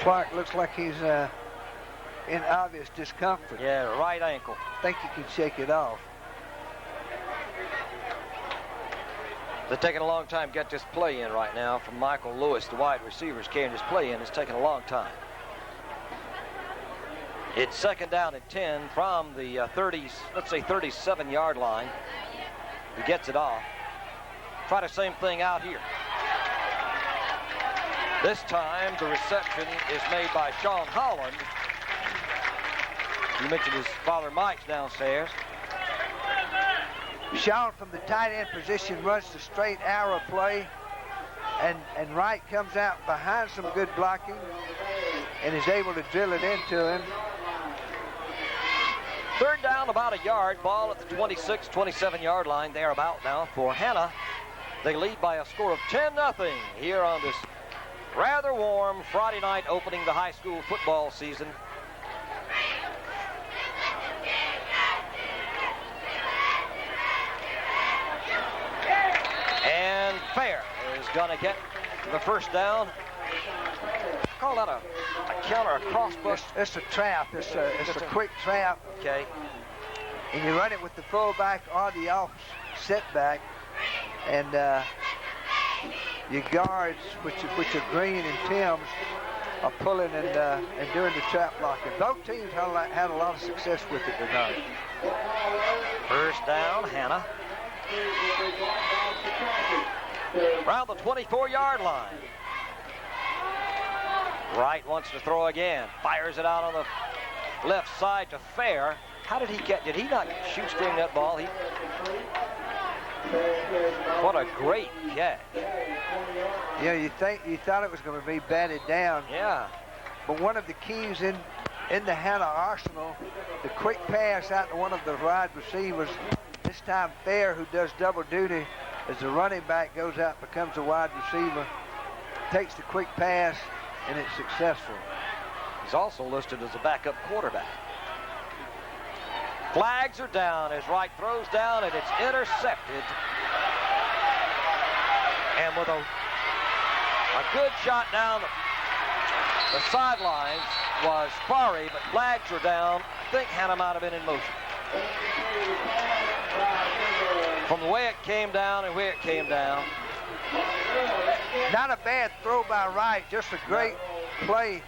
Clark looks like he's in obvious discomfort. Yeah, right ankle. Think he can shake it off. They're taking a long time to get this play in right now from Michael Lewis, the wide receivers carrying this play in. It's taking a long time. It's second down and 10 from the 30s, let's say 37-yard line. He gets it off. Try the same thing out here. This time the reception is made by Sean Holland. You mentioned his father Mike's downstairs. Sean from the tight end position runs the straight arrow play, and Wright comes out behind some good blocking and is able to drill it into him. Third down, about a yard. Ball at the 26, 27-yard line. They're about now for Hanna. They lead by a score of 10-0 here on this rather warm Friday night opening the high school football season. And Fair is going to get the first down. Call that a counter, a cross bush. It's a trap. It's a quick trap. Okay. And you run it with the fullback or the off setback, and your guards, which are Green and Timms, are pulling and doing the trap blocking. Both teams had a lot of success with it tonight. First down, Hanna. Around the 24-yard line. Wright wants to throw again. Fires it out on the left side to Fair. How did he not shoot string that ball? What a great catch. Yeah, you thought it was going to be batted down. Yeah. But one of the keys in the Hanna arsenal, the quick pass out to one of the wide receivers. This time Fair, who does double duty as the running back, goes out, becomes a wide receiver, takes the quick pass, and it's successful. He's also listed as a backup quarterback. Flags are down as Wright throws down, and it's intercepted. And with a good shot down the sidelines was Sparry, but flags are down. I think Hanna might have been in motion. From the way it came down and where it came down. Not a bad throw by Wright, just a great play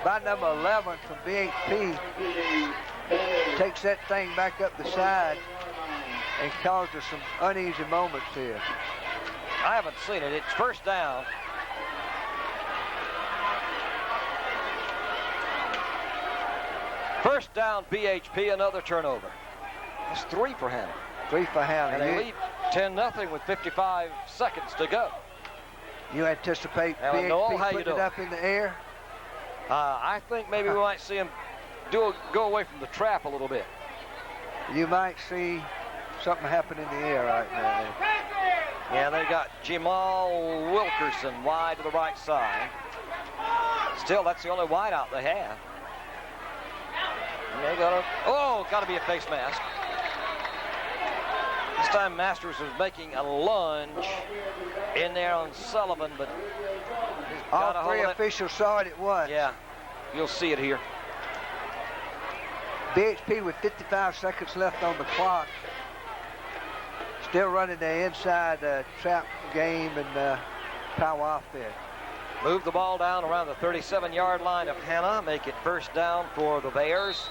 by number 11 from BHP. Takes that thing back up the side and causes some uneasy moments here. I haven't seen it. It's first down. First down, BHP, another turnover. That's 3 for Hanna. 3 for Hanna. And they lead 10-0 with 55 seconds to go. You anticipate Alan Noel, BHP how you putting doing? it up in the air? I think maybe we might see him go away from the trap a little bit. You might see something happen in the air right now. Yeah, they got Jamal Wilkerson wide to the right side. Still, that's the only wide out they have. Got to be a face mask. This time Masters was making a lunge in there on Sullivan, but he's got all three officials saw it at once. Yeah, you'll see it here. BHP with 55 seconds left on the clock. Still running the inside trap game and power offense. Move the ball down around the 37-yard line of Hanna. Make it first down for the Bears.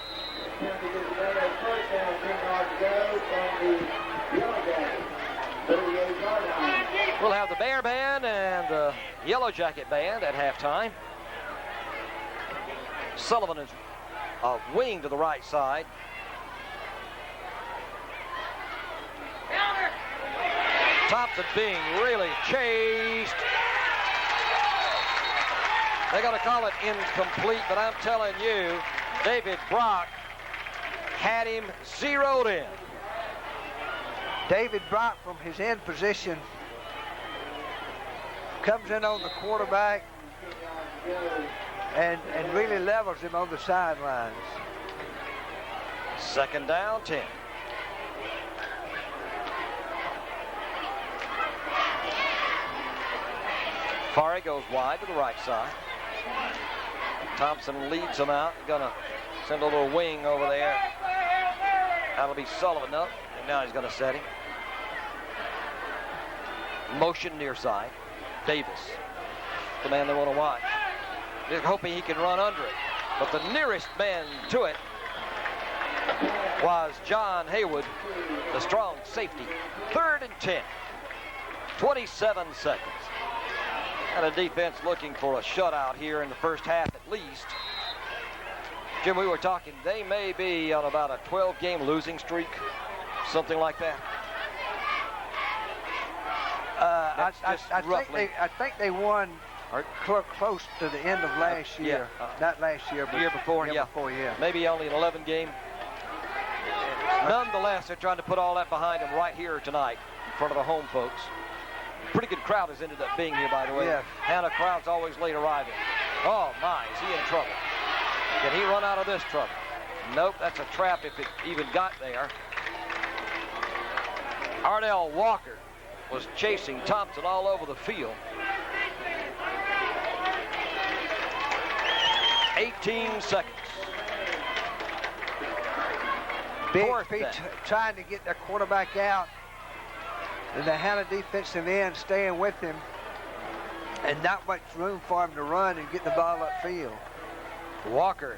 We'll have the Bear Band and the Yellow Jacket Band at halftime. Sullivan is wing to the right side. Thompson being really chased. They're going to call it incomplete, but I'm telling you, David Brock had him zeroed in. David Brock from his end position comes in on the quarterback and really levels him on the sidelines. Second down, 10. Fari goes wide to the right side. Thompson leads them out. Gonna send a little wing over there. That'll be Sullivan up. And now he's gonna set him. Motion near side. Davis, the man they want to watch. Just hoping he can run under it. But the nearest man to it was John Haywood, the strong safety. 3rd and 10. 27 seconds. And a defense looking for a shutout here in the first half at least. Jim, we were talking, they may be on about a 12-game losing streak, something like that. I think they won close to the end of last year. Not last year, but the year before. Maybe only an 11 game. Nonetheless, they're trying to put all that behind them right here tonight in front of the home folks. Pretty good crowd has ended up being here, by the way. Yeah. Hanna crowd's always late arriving. Oh my, is he in trouble? Can he run out of this trouble? Nope, that's a trap if it even got there. Ardell Walker was chasing Thompson all over the field. 18 seconds. BHP trying to get their quarterback out. And the Hanna defensive end staying with him. And not much room for him to run and get the ball upfield. Walker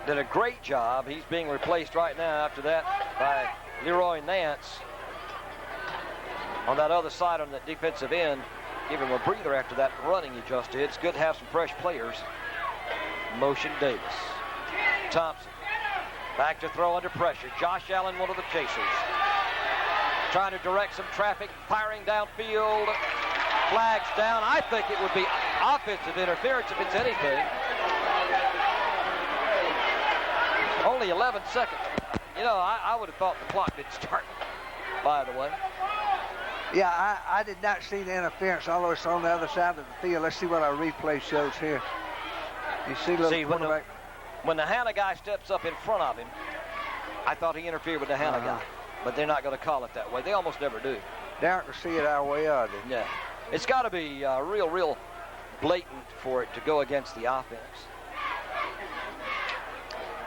did a great job. He's being replaced right now after that by Leroy Nance. On that other side on that defensive end, give him a breather after that running he just did. It's good to have some fresh players. Motion Davis. Thompson back to throw under pressure. Josh Allen, one of the chasers. Trying to direct some traffic, firing downfield. Flags down. I think it would be offensive interference if it's anything. Only 11 seconds. You know, I would have thought the clock didn't start, by the way. Yeah, I did not see the interference, although it's on the other side of the field. Let's see what our replay shows here. You see the little quarterback? When the Hanna guy steps up in front of him, I thought he interfered with the Hanna guy. But they're not going to call it that way. They almost never do. They aren't going to see it our way, are they? Yeah. It's got to be real blatant for it to go against the offense.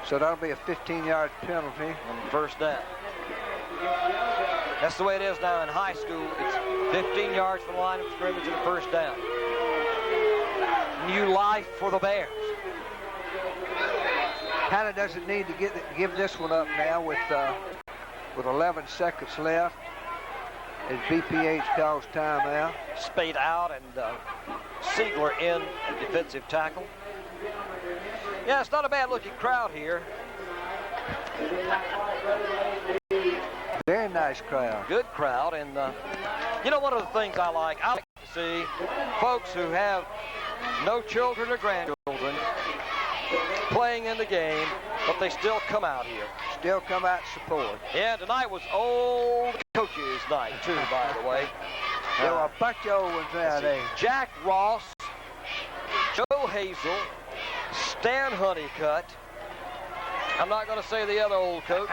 So that'll be a 15-yard penalty. On the first down. That's the way it is now in high school. It's 15 yards from the line of scrimmage and a first down. New life for the Bears. Hanna doesn't need to give this one up now with 11 seconds left as BPH calls timeout. Spade out and Siegler in at defensive tackle. Yeah, it's not a bad looking crowd here. Very nice crowd. Good crowd. And you know, one of the things I like to see folks who have no children or grandchildren playing in the game, but they still come out here. Still come out to support. Yeah, tonight was old coaches night too, by the way. There were a bunch of old ones out there. Jack Ross, Joe Hazel, Stan Honeycutt, I'm not going to say the other old coach.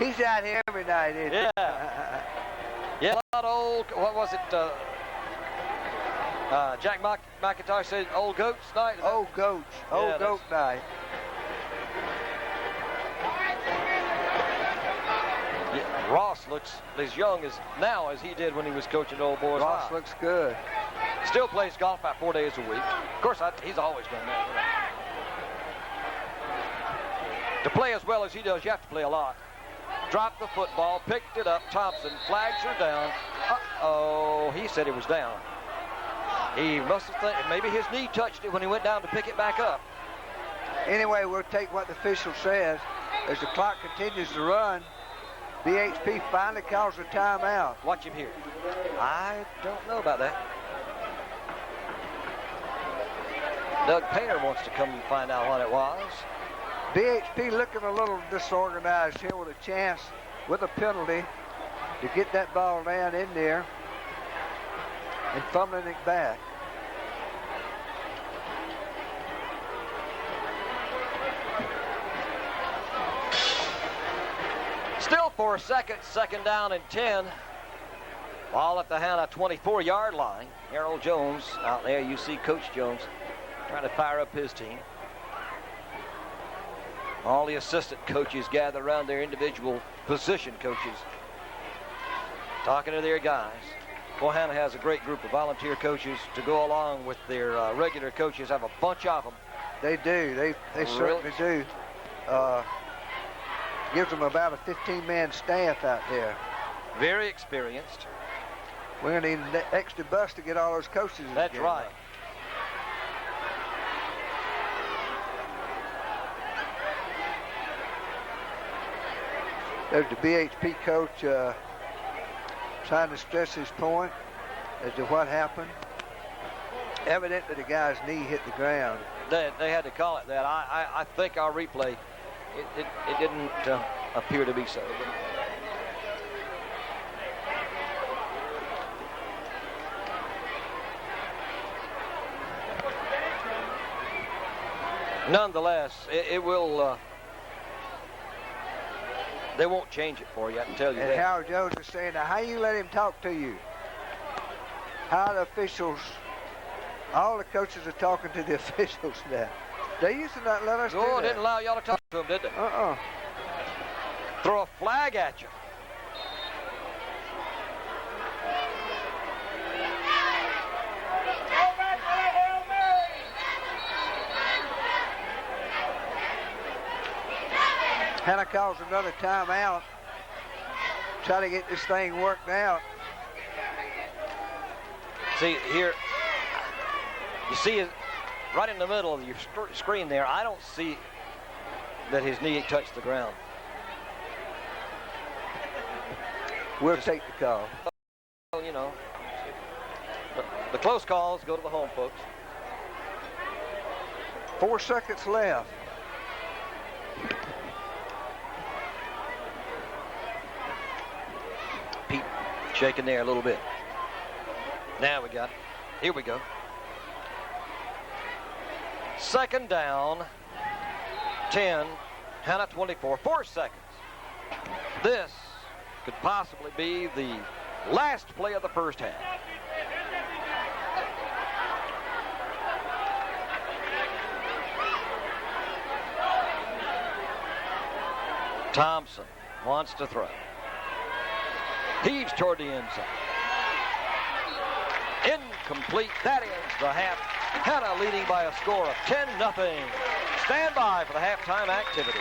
He's out here every night, isn't he? Yeah. Yeah, a lot of old, what was it? Jack McIntosh said old goats night? Old goats. Old goat night. Yeah, Ross looks as young now as he did when he was coaching Old Boys. Ross looks good. Still plays golf about 4 days a week. Of course, he's always done that. To play as well as he does, you have to play a lot. Dropped the football, picked it up. Thompson flags her down. Uh-oh, he said it was down. He must have thought maybe his knee touched it when he went down to pick it back up. Anyway, we'll take what the official says. As the clock continues to run, BHP finally calls a timeout. Watch him here. I don't know about that. Doug Payer wants to come and find out what it was. BHP looking a little disorganized here with a chance with a penalty to get that ball down in there and fumbling it back. Still 4 seconds, second down and 10. Ball at the Hanna 24-yard line. Harold Jones out there. You see Coach Jones trying to fire up his team. All the assistant coaches gather around their individual position coaches, talking to their guys. Well, Hanna has a great group of volunteer coaches to go along with their regular coaches. Have a bunch of them. They do. They certainly do. Gives them about a 15-man staff out there. Very experienced. We're going to need an extra bus to get all those coaches. That's right. There's the BHP coach trying to stress his point as to what happened. Evidently the guy's knee hit the ground. They had to call it that. I think our replay, it didn't appear to be so. Nonetheless, it will... they won't change it for you, I can tell you and that. And Howard Jones is saying, now how you let him talk to you? How the officials, all the coaches are talking to the officials now. They used to not let us do that. Didn't allow y'all to talk to him, did they? Throw a flag at you. Hanna calls another timeout. Try to get this thing worked out. See here, you see it right in the middle of your screen there. I don't see that his knee touched the ground. We'll take the call. Well, you know, the close calls go to the home folks. 4 seconds left. Pete shaking there a little bit. Now we got it. Here we go. Second down, 10, Hanna 24, 4 seconds. This could possibly be the last play of the first half. Thompson wants to throw. Heaves toward the end zone. Incomplete. That ends the half. Hanna leading by a score of 10-0. Stand by for the halftime activity.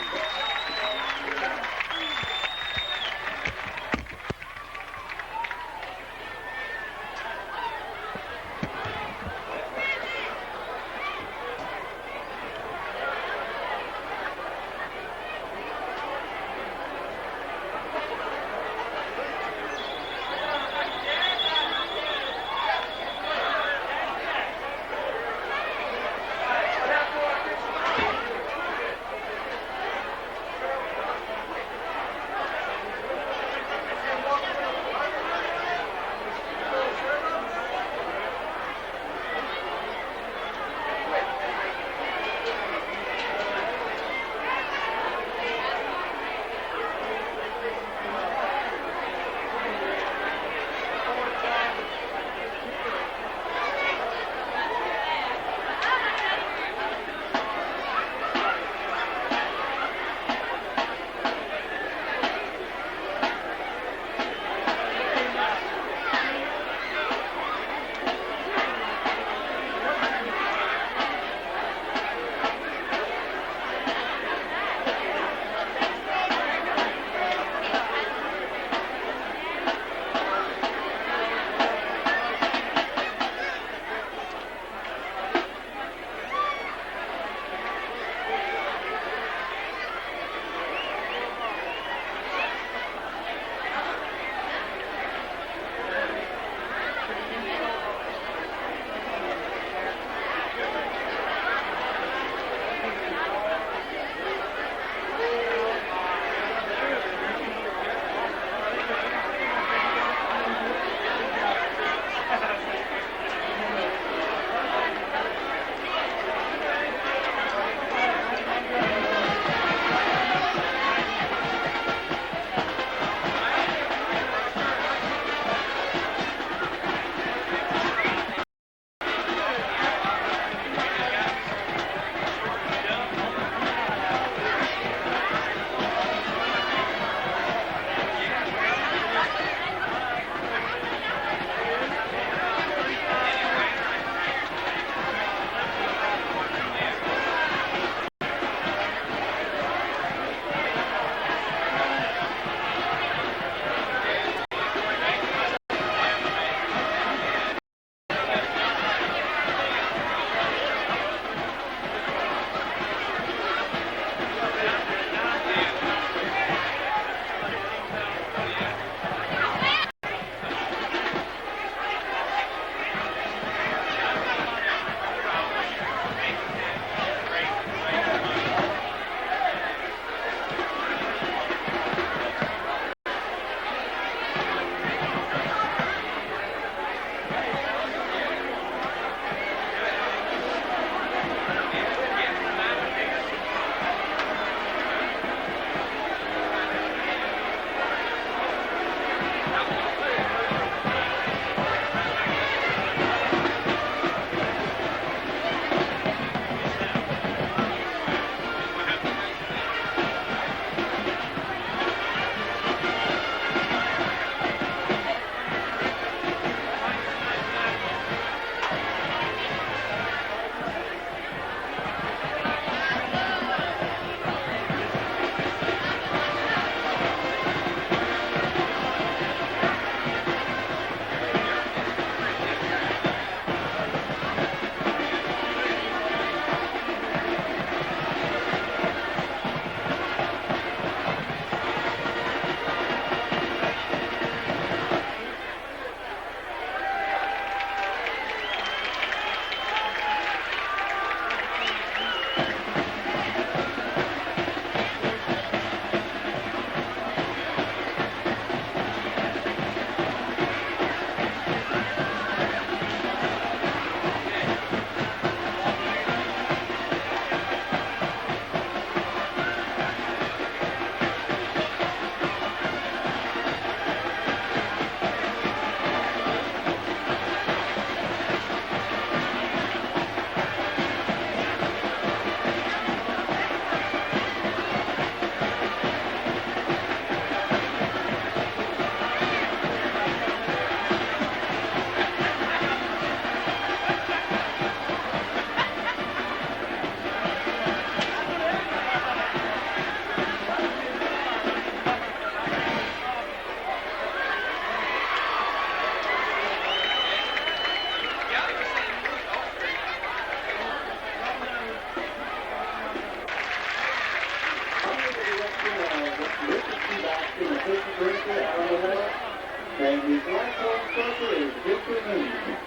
And the flag instructor is Victor Moon.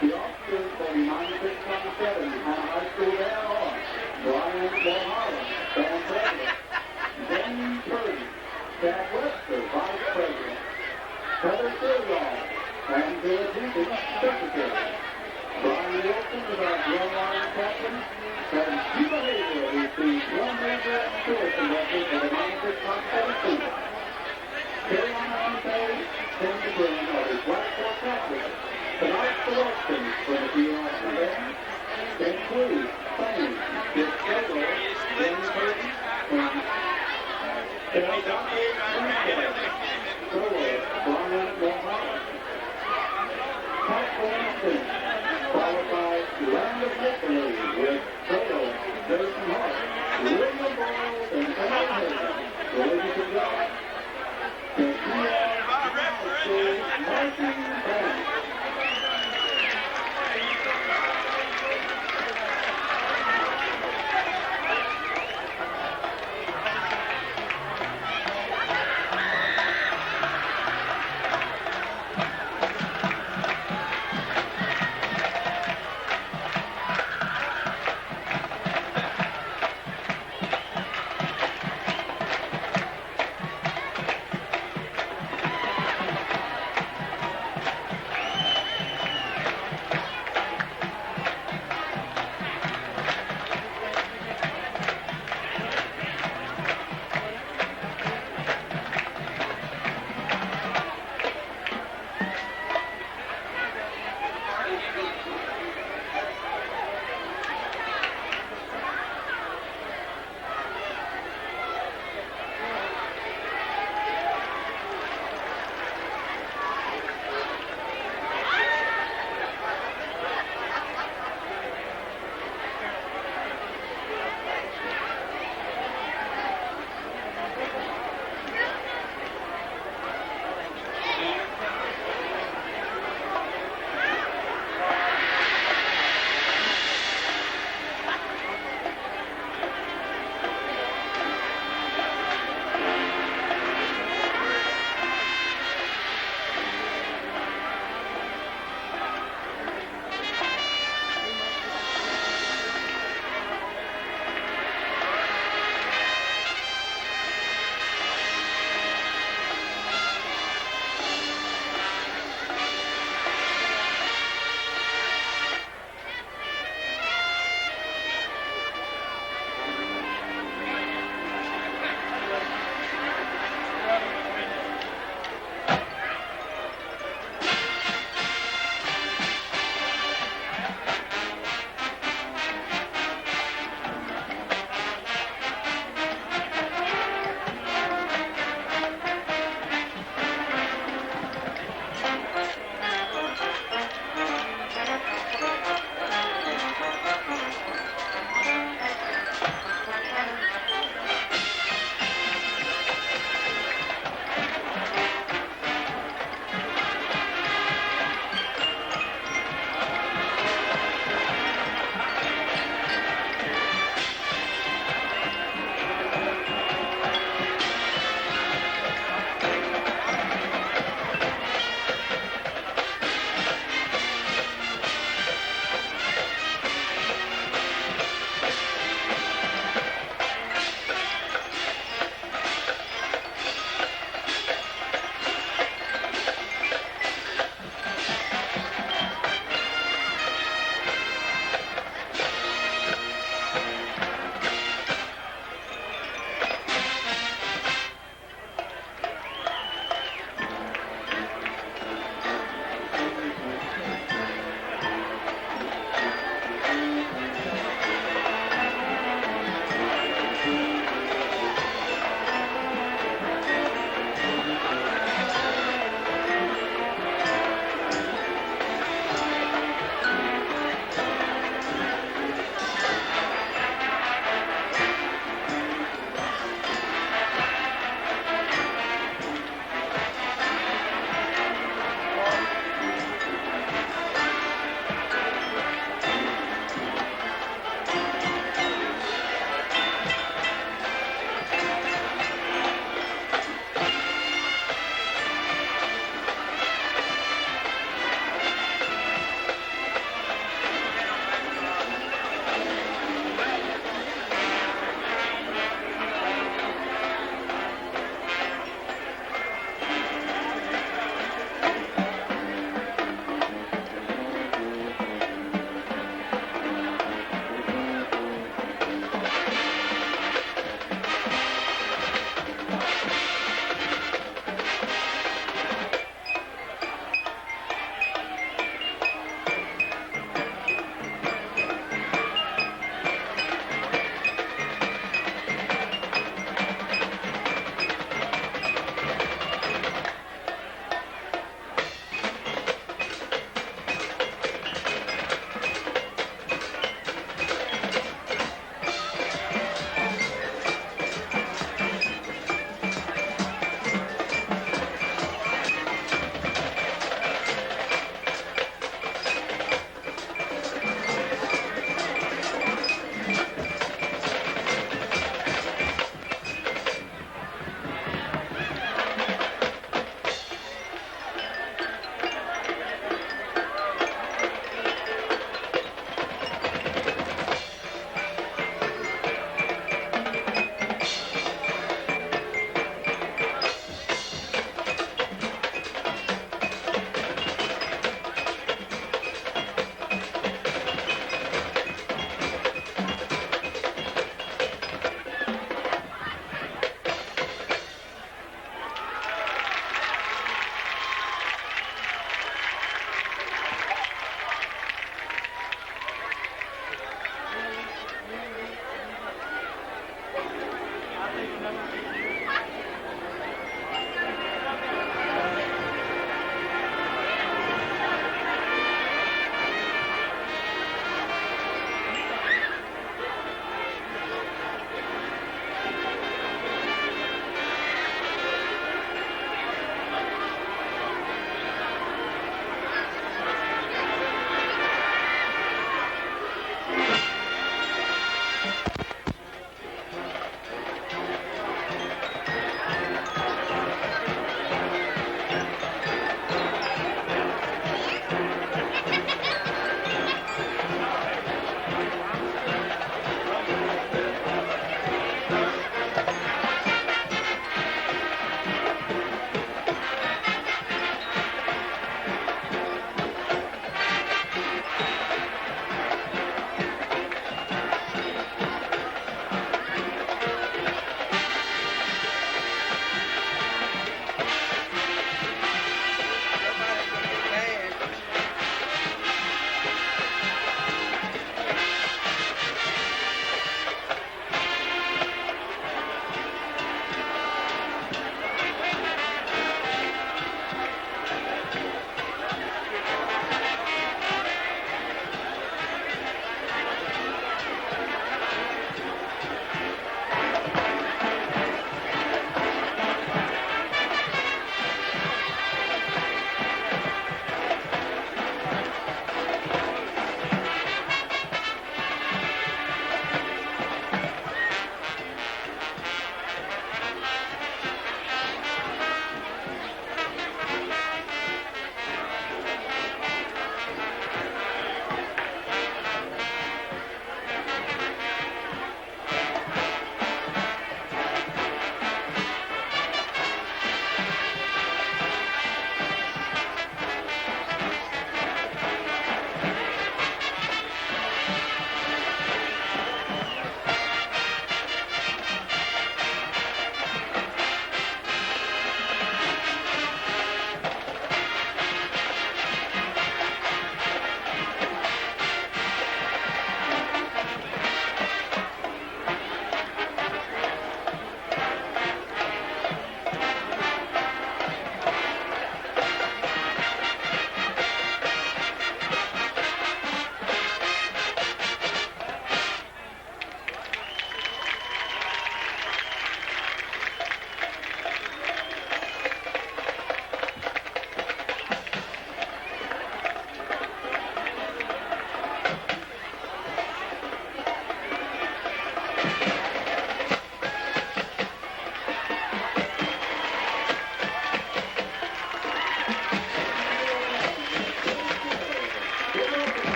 The officers for the 9627 Hanna High School there are Brian Mulholland, band president, James Purdy, Chad Webster, vice president, Heather Sillall, and the attendant secretary. Brian Wilson is our drum line captain, and Cuba Hazel is the drum major and tour conductor for the 9627 team. Carolina on stage, Tim DeBrune are the Blackboard captain. Tonight's selections from the BHP band include Fame, Dick Taylor, James Purdy, and Phil Duncan, solo, Brian Mulholland. Pat Wilson, followed by Land of Make-Believe with solo, Jason Hart, William Boyles, and Tom Hayden. Ladies and gentlemen, the BHP Marching Band.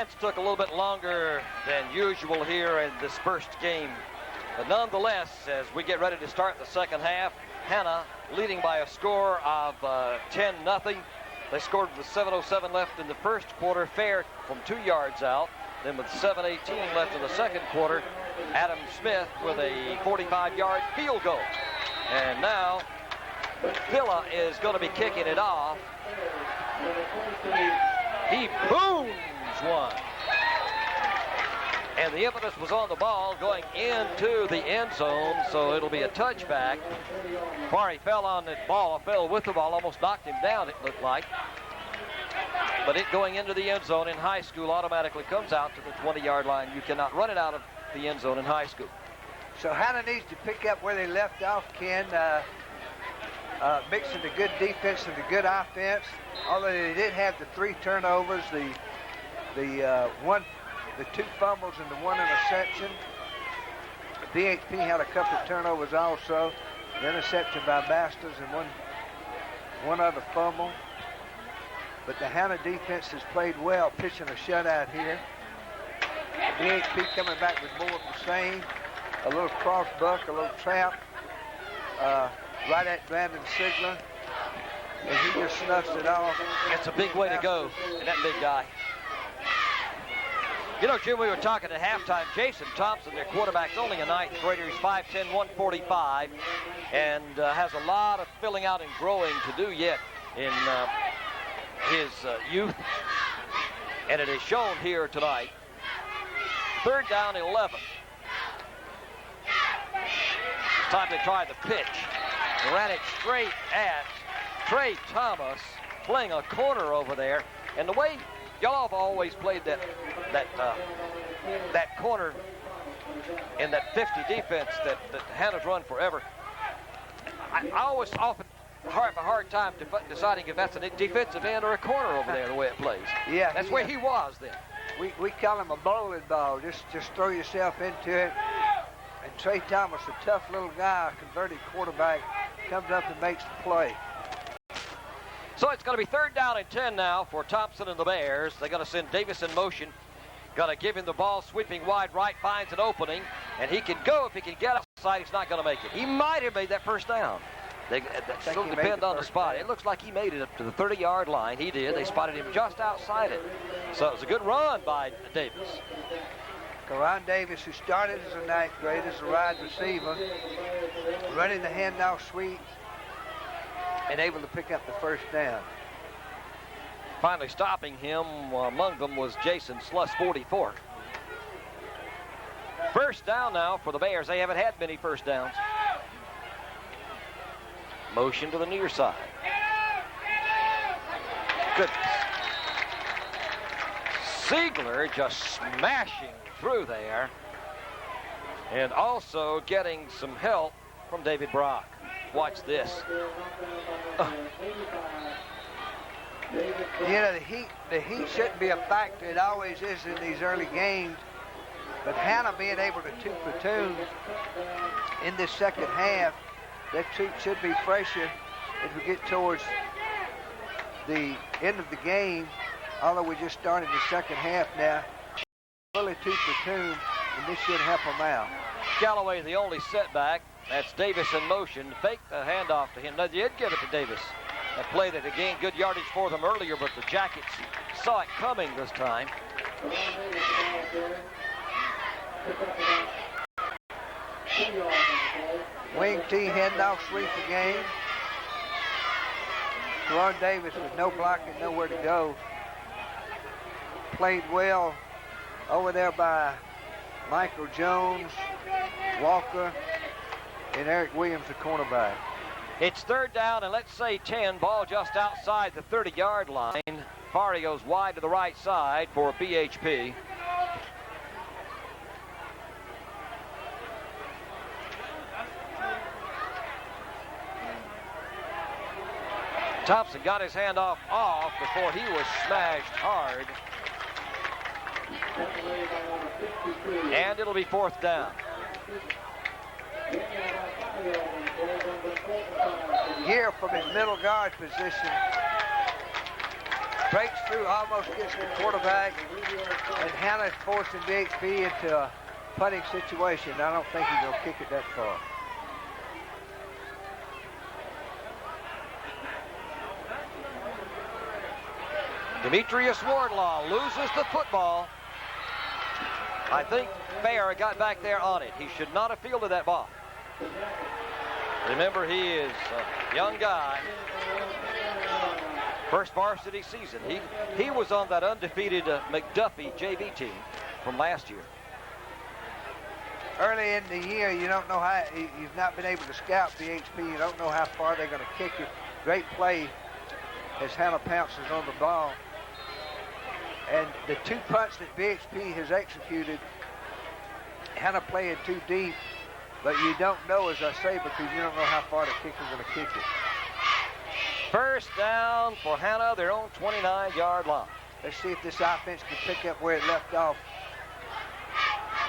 Chance took a little bit longer than usual here in this first game. But nonetheless, as we get ready to start the second half, Hanna leading by a score of 10-0. They scored with 7:07 left in the first quarter, fair from 2 yards out. Then with 7:18 left in the second quarter, Adam Smith with a 45-yard field goal. And now Villa is going to be kicking it off. He booms one. And the impetus was on the ball going into the end zone, so it'll be a touchback. Parry fell on the ball, fell with the ball, almost knocked him down, it looked like. But it going into the end zone in high school automatically comes out to the 20-yard line. You cannot run it out of the end zone in high school. So Hanna needs to pick up where they left off, Ken, mixing the good defense and the good offense. Although they did have the 3 turnovers, the 2 fumbles and the 1 interception. BHP had a couple of turnovers also. The interception by Masters and one other fumble. But the Hanna defense has played well, pitching a shutout here. BHP coming back with more of the same. A little cross buck, a little trap, right at Brandon Sigler. And he just snuffs it off. It's a big way to go, and that big guy. You know, Jim, we were talking at halftime. Jason Thompson, their quarterback's only a 9th grader. He's 5'10", 145, and has a lot of filling out and growing to do yet in his youth. And it is shown here tonight. 3rd down, 11. It's time to try the pitch. They ran it straight at Trey Thomas, playing a corner over there. And the way y'all have always played that corner in that 50 defense that Hanna's run forever, I always often have a hard time deciding if that's a defensive end or a corner over there, the way it plays. Yeah, that's where he was then. We call him a bowling ball. Just throw yourself into it. And Trey Thomas, a tough little guy, a converted quarterback, comes up and makes the play. So it's going to be 3rd down and 10 now for Thompson and the Bears. They're going to send Davis in motion. Going to give him the ball, sweeping wide right, finds an opening, and he can go. If he can get outside, he's not going to make it. He might have made that first down. That still depends on the spot. It looks like he made it up to the 30-yard line. He did. They spotted him just outside it. So it was a good run by Davis. Karan Davis, who started as a 9th grader, as a wide receiver, running the handoff sweep and able to pick up the first down. Finally stopping him among them was Jason Sluss, 44. First down now for the Bears. They haven't had many first downs. Motion to the near side. Goodness. Ziegler just smashing through there, and also getting some help from David Brock. Watch this. You know, the heat shouldn't be a factor. It always is in these early games. But Hanna being able to 2 platoon in this second half, that should be fresher as we get towards the end of the game. Although we just started the second half now, fully 2 platoon, and this should help them out. Galloway, the only setback. That's Davis in motion. Faked the handoff to him. They did give it to Davis. That play that again, good yardage for them earlier, but the Jackets saw it coming this time. Wing T handoff sweep again. Karan Davis with no blocking, nowhere to go. Played well over there by Michael Jones, Walker, and Eric Williams, the cornerback. It's 3rd down and let's say 10. Ball just outside the 30-yard line. Parry goes wide to the right side for BHP. Thompson got his hand off before he was smashed hard. And it'll be 4th down. Gear from his middle guard position breaks through, almost gets the quarterback, and Hanna is forcing BHP into a punting situation. I don't think he's going to kick it that far. Demetrius Wardlaw loses the football. I think Fair got back there on it. He should not have fielded that ball. Remember, he is a young guy. First varsity season. He was on that undefeated McDuffie JV team from last year. Early in the year, you don't know how, you've not been able to scout BHP. You don't know how far they're going to kick it. Great play as Hanna pounces on the ball. And the two punts that BHP has executed, Hanna playing too deep, but you don't know, as I say, because you don't know how far the kicker's going to kick it. First down for Hanna, their own 29-yard line. Let's see if this offense can pick up where it left off.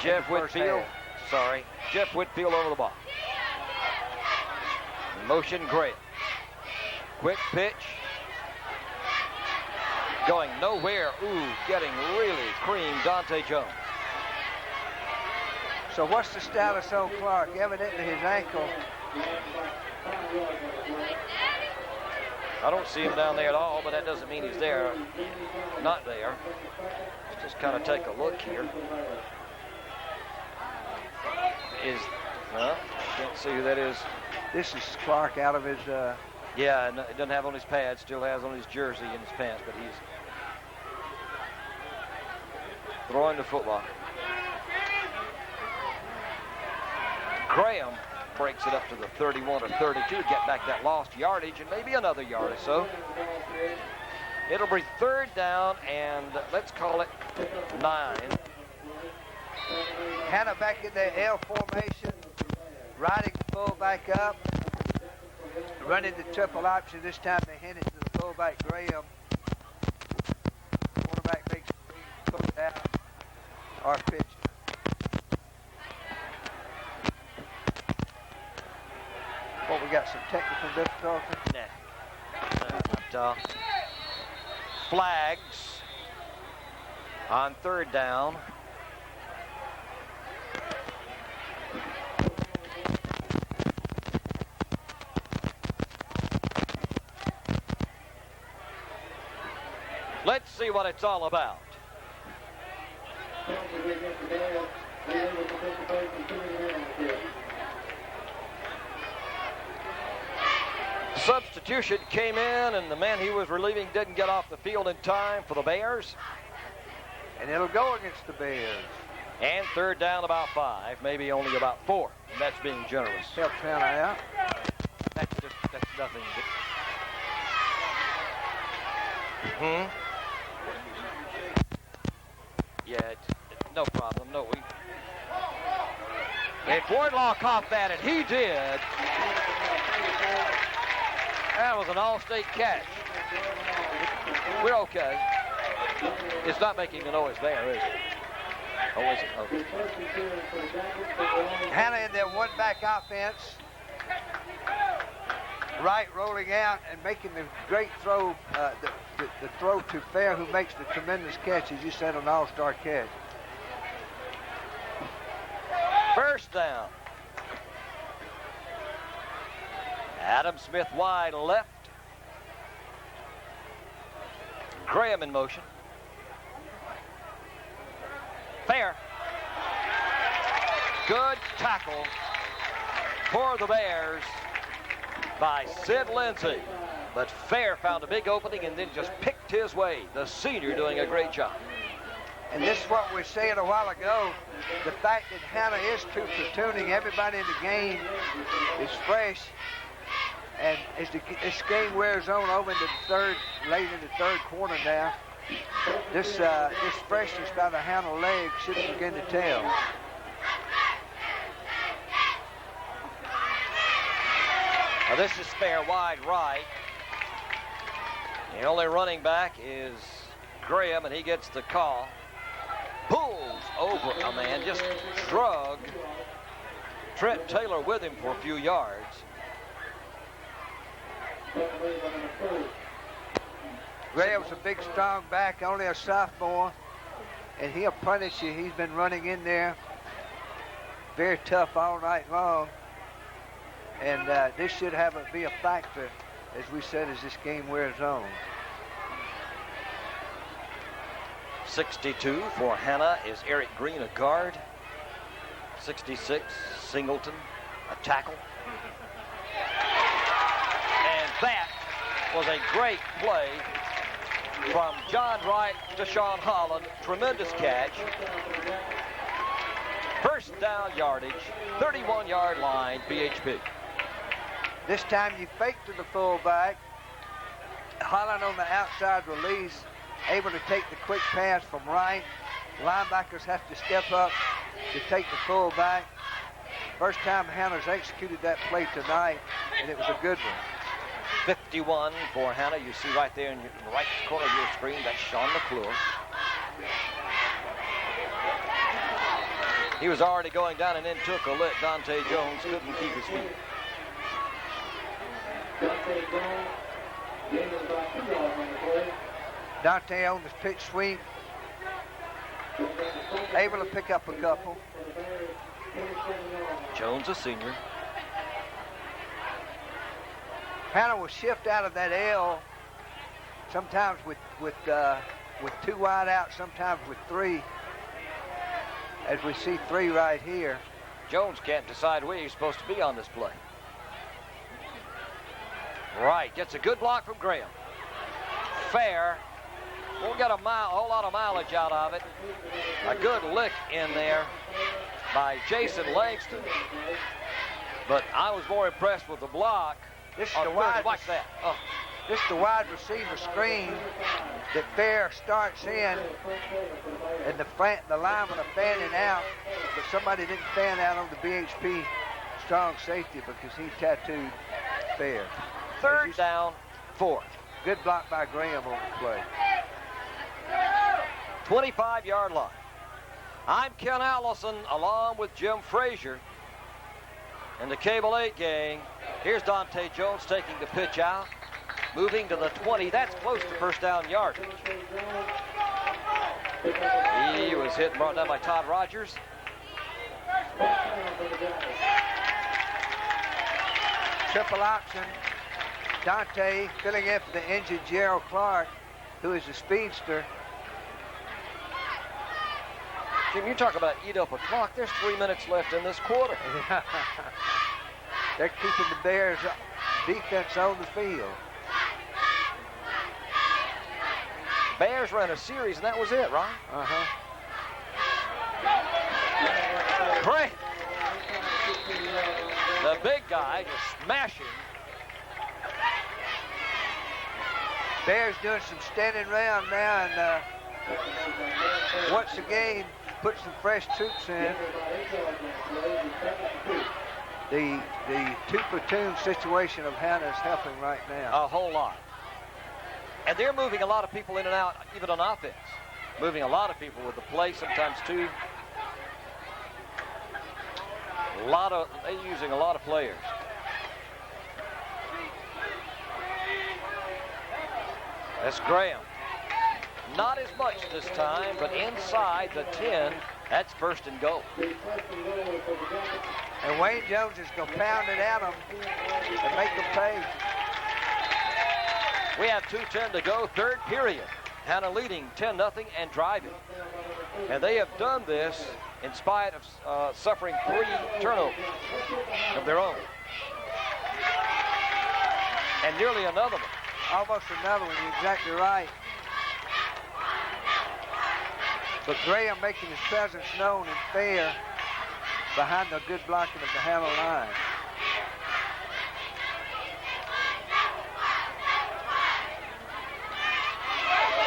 Jeff Whitfield over the ball. Motion Graham. Quick pitch. Going nowhere. Ooh, getting really creamed. Dante Jones. So what's the status on Clark? Evidently his ankle. I don't see him down there at all, but that doesn't mean he's there. Not there. Let's just kind of take a look here. Can't see who that is. This is Clark out of his... Yeah, and it doesn't have on his pads, still has on his jersey and his pants, but he's throwing the football. Graham breaks it up to the 31 or 32 to get back that lost yardage and maybe another yard or so. It'll be third down and let's call it 9. Hanna back in the L formation, riding the fullback up, running the triple option. This time they hand it to the fullback Graham. Quarterback makes it out or pitch. Well, we got some technical difficulty. Nah. Flags on third down. Let's see what it's all about. Substitution came in, and the man he was relieving didn't get off the field in time for the Bears. And it'll go against the Bears. And third down about 5, maybe only about 4. And that's being generous. Help Hanna out. That's nothing. Yeah, it's no problem. No, if Wardlaw caught that, and he did, that was an all-state catch. We're okay. It's not making a noise there, is it? Oh, is it? Okay. Hanna in their one-back offense. Wright rolling out and making the great throw, the throw to Fair, who makes the tremendous catch, as you said, an all-star catch. First down. Adam Smith wide left. Graham in motion. Fair. Good tackle for the Bears by Sid Lindsay. But Fair found a big opening and then just picked his way. The senior doing a great job. And this is what we were saying a while ago. The fact that Hanna is true platooning, everybody in the game is fresh. And as this game wears on over into the third, late in the third quarter now, this freshness by the Hanna leg should begin to tell. Now this is Fair wide right. The only running back is Graham, and he gets the call. Pulls over a man, just drug Trent Taylor with him for a few yards. Graham's a big, strong back, only a sophomore, and he'll punish you. He's been running in there very tough all night long, and this should be a factor, as we said, as this game wears on. 62 for Hanna is Eric Green, a guard. 66, Singleton, a tackle. And that was a great play from John Wright to Sean Holland. Tremendous catch. First down yardage, 31-yard line, BHP. This time you fake to the fullback. Holland on the outside release, able to take the quick pass from Wright. Linebackers have to step up to take the fullback. First time Hanna's executed that play tonight, and it was a good one. 51 for Hanna. You see right there in the right corner of your screen, that's Sean McClure. He was already going down and then took a lick. Dante Jones couldn't keep his feet. Dante on the pitch sweep, able to pick up a couple. Jones, a senior. Hanna will shift out of that L, sometimes with two wide out, sometimes with three, as we see three right here. Jones can't decide where he's supposed to be on this play. Right, gets a good block from Graham. Fair, won't get a whole lot of mileage out of it. A good lick in there by Jason Langston. But I was more impressed with the block. This is the wide like that. Oh. This is the wide receiver screen that Fair starts in, and the linemen are fanning out, but somebody didn't fan out on the BHP strong safety because he tattooed Fair. Third down, 4. Good block by Graham on the play. 25-yard line. I'm Ken Allison along with Jim Frazier and the Cable 8 gang. Here's Dante Jones taking the pitch out, moving to the 20. That's close to first down yardage. He was hit and brought down by Todd Rogers. Triple option. Dante filling in for the injured Gerald Clark, who is a speedster. Jim, you talk about eat up a clock. There's 3 minutes left in this quarter. They're keeping the Bears defense on the field. Bears ran a series, and that was it, right? Uh-huh. Great. The big guy just smashing. Bears doing some standing around now, and once again put some fresh troops in. The two-platoon situation of Hanna is helping right now. A whole lot. And they're moving a lot of people in and out, even on offense. Moving a lot of people with the play, sometimes two. They're using a lot of players. That's Graham. Not as much this time, but inside the 10, that's first and goal. And Wayne Jones is going to pound it at them and make them pay. We have 2:10 to go, third period. Hanna leading 10-0 and driving. And they have done this in spite of suffering 3 turnovers of their own. And nearly another one. Almost another one, you're exactly right. But Graham making his presence known and fair behind the good blocking of the Hanna line.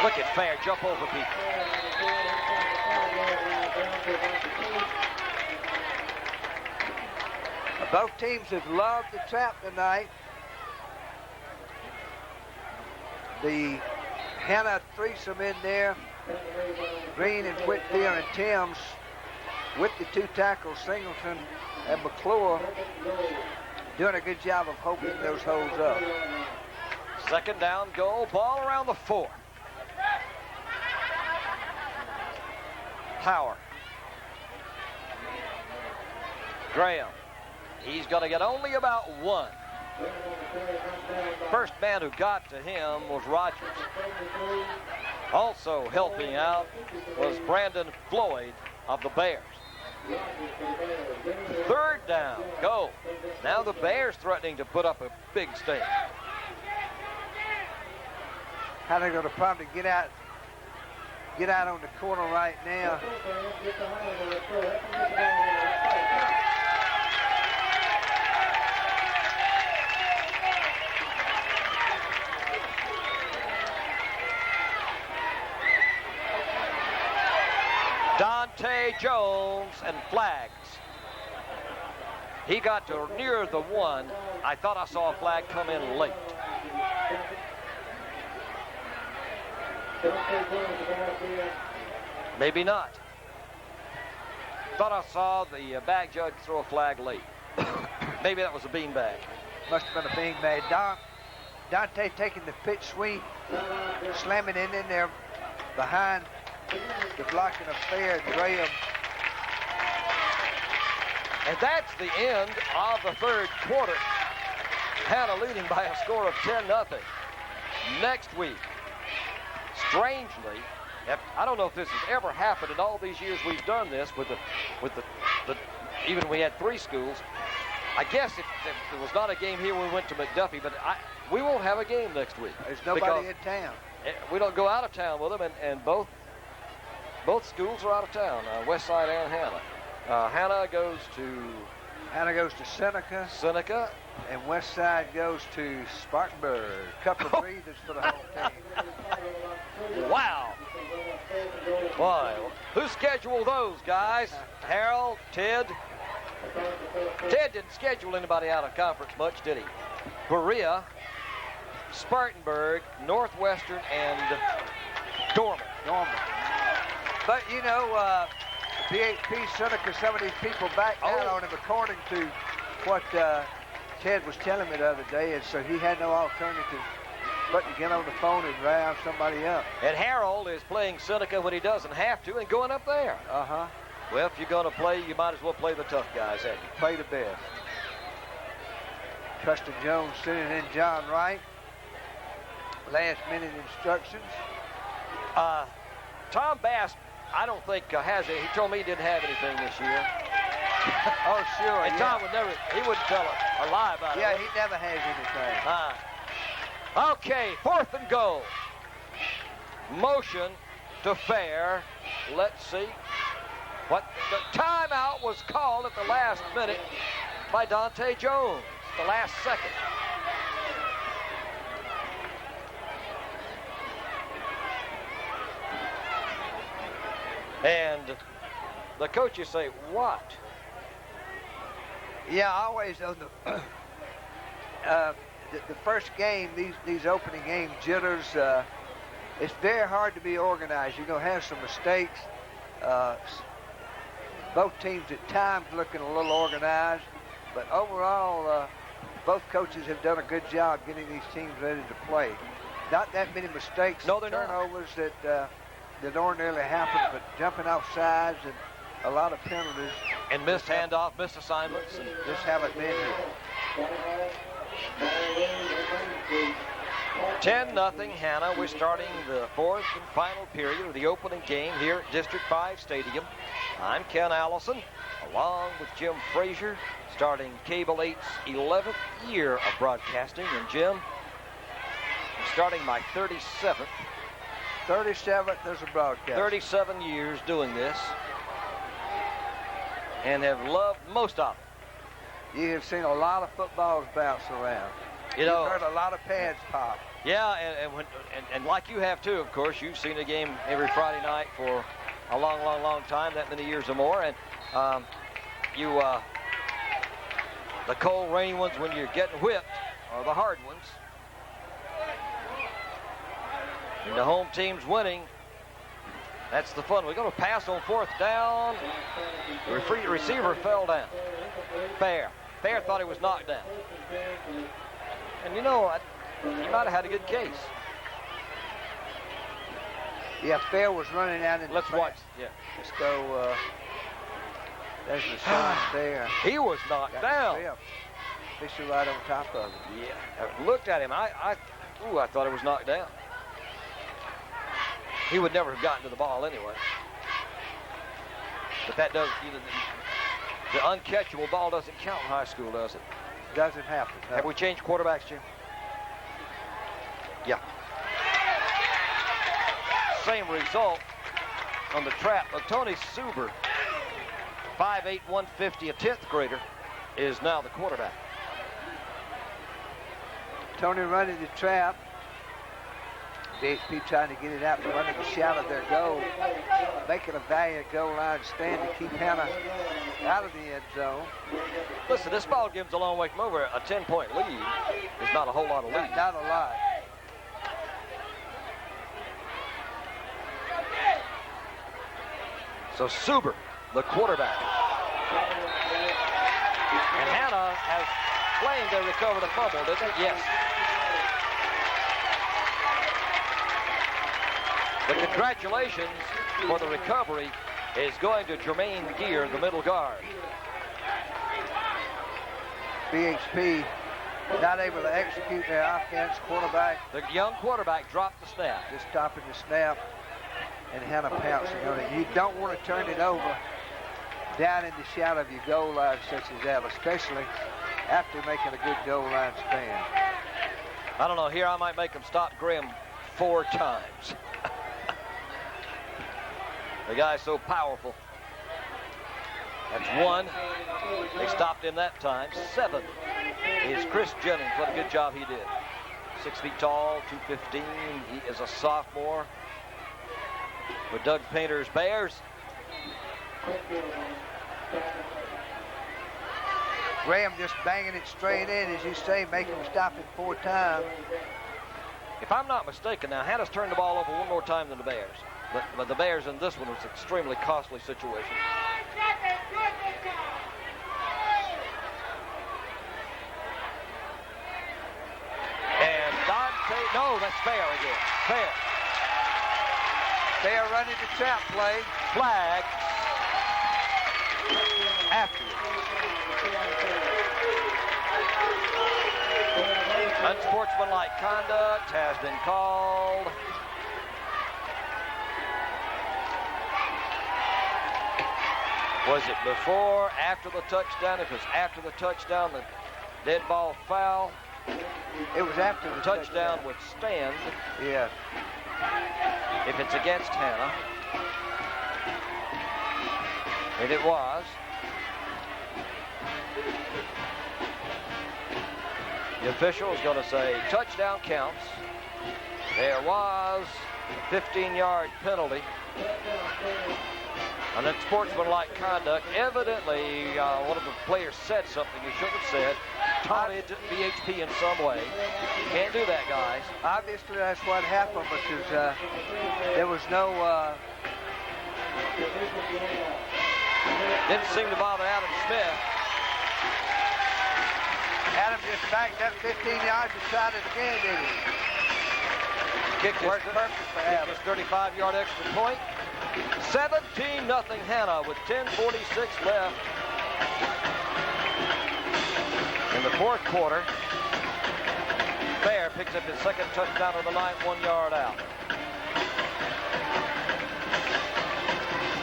Look at Fair jump over people. Both teams have loved the trap tonight. The Hanna threesome in there, Green and Whitfield and Timms with the 2 tackles, Singleton and McClure, doing a good job of opening those holes up. Second down goal, ball around the 4. Power. Graham. He's going to get only about 1. First man who got to him was Rogers. Also helping out was Brandon Floyd of the Bears. Third down, go. Now the Bears threatening to put up a big stink. How they're going to probably get out on the corner right now. Dante Jones and flags. He got to near the 1. I thought I saw a flag come in late. Maybe not. Thought I saw the bag judge throw a flag late. Maybe that was a beanbag. Must have been a beanbag. Dante taking the pitch sweep, slamming it in there behind the blocking of Fair and Graham. And that's the end of the third quarter. Hanna leading by a score of 10-0. Next week, strangely, I don't know if this has ever happened in all these years we've done this with the even we had 3 schools. I guess if there was not a game here, we went to McDuffie, but we won't have a game next week. There's nobody in town. We don't go out of town with them, and both schools are out of town, Westside and Hanna. Hanna goes to Seneca. And Westside goes to Spartanburg. Couple of breathers for the home team. Wow. Boy, who scheduled those guys? Harold, Ted? Ted didn't schedule anybody out of conference much, did he? Berea, Spartanburg, Northwestern, and Dorman. But, you know, BHP Seneca, some of these people backed out on him according to what Ted was telling me the other day, and so he had no alternative but to get on the phone and round somebody up. And Harold is playing Seneca when he doesn't have to and going up there. Uh-huh. Well, if you're going to play, you might as well play the tough guys, haven't you? Play the best. Custon Jones sending in John Wright. Last-minute instructions. Tom Bass, I don't think has it. He told me he didn't have anything this year. Oh, sure. And Tom would never, he wouldn't tell a lie about it. Yeah, he never has anything. Okay, 4th and goal. Motion to Fair. Let's see. What the timeout was called at the last minute by Dante Jones, the last second. And the coaches say, what? Yeah, always on the first game, these opening game jitters, it's very hard to be organized. You're going to have some mistakes. Both teams at times looking a little organized, but overall, both coaches have done a good job getting these teams ready to play. Not that many mistakes, turnovers that ordinarily happen, but jumping off sides and a lot of penalties. And missed handoff, missed assignments. And just haven't been here. 10-0 Hanna. We're starting the 4th and final period of the opening game here at District 5 Stadium. I'm Ken Allison, along with Jim Frazier, starting Cable 8's 11th year of broadcasting. And Jim, I'm starting my 37th. 37th as a broadcaster. 37 years doing this, and have loved most of it. You have seen a lot of footballs bounce around. You've heard a lot of pads pop. Yeah, and like you have too, of course. You've seen a game every Friday night for a long, long, long time, that many years or more. And the cold, rainy ones when you're getting whipped are the hard ones. And the home team's winning. That's the fun. We're going to pass on 4th down. The receiver fell down. Fair thought he was knocked down. And you know, He might have had a good case. Yeah, Fair was running out in Let's the watch. back. Yeah. Let's go. There's the sign there. He was knocked Got down. the fifth. Fisher right on top of him. Yeah. I looked at him. I thought it was knocked down. He would never have gotten to the ball anyway. But that does, the uncatchable ball doesn't count in high school, does it? Doesn't happen. No. Have we changed quarterbacks, Jim? Yeah. Same result on the trap. But Tony Suber, 5'8", 150, a 10th grader, is now the quarterback. Tony running the trap. BHP trying to get it out from under the shadow of their goal, making a valiant goal line stand to keep Hanna out of the end zone. Listen, this ball game's a long way from over. A 10-point lead is not a whole lot of lead. Not a lot. So Suber, the quarterback. And Hanna has claimed they recovered a fumble, didn't it? Yes. The congratulations for the recovery is going to Jermaine Gear, the middle guard. BHP not able to execute their offense. Quarterback The young quarterback dropped the snap. just stopping the snap, and Hanna pouncing on it. You don't want to turn it over down in the shadow of your goal line such as that, especially after making a good goal line stand. I don't know, here I might make him stop Graham 4 times. The guy's so powerful. That's 1. They stopped him that time. 7 is Chris Jennings. What a good job he did. 6 feet tall, 215. He is a sophomore with Doug Painter's Bears. Graham just banging it straight in, as you say, making him stop it 4 times. If I'm not mistaken, now Hanna's turned the ball over 1 more time than the Bears. But the Bears in this one was an extremely costly situation. And Dante, no, that's Fair again. Fair. They are running the trap play. Flag after it. Unsportsmanlike conduct has been called. Was it before, after the touchdown? If it was after the touchdown, the dead ball foul. It was after the Touchdown would stand Yeah. if it's against Hanna. And it was. The official is going to say touchdown counts. There was a 15-yard penalty. And then sportsmanlike conduct. Evidently, one of the players said something he shouldn't have said. Taunted BHP in some way. You can't do that, guys. Obviously, that's what happened because there was no... Didn't seem to bother Adam Smith. Adam just backed up 15 yards and tried it again, didn't he? Kicked Worked perfect for Adam. his 35-yard extra point. 17-0 Hanna with 10:46 left in the 4th quarter. Fair picks up his 2nd touchdown of the night, 1 yard out.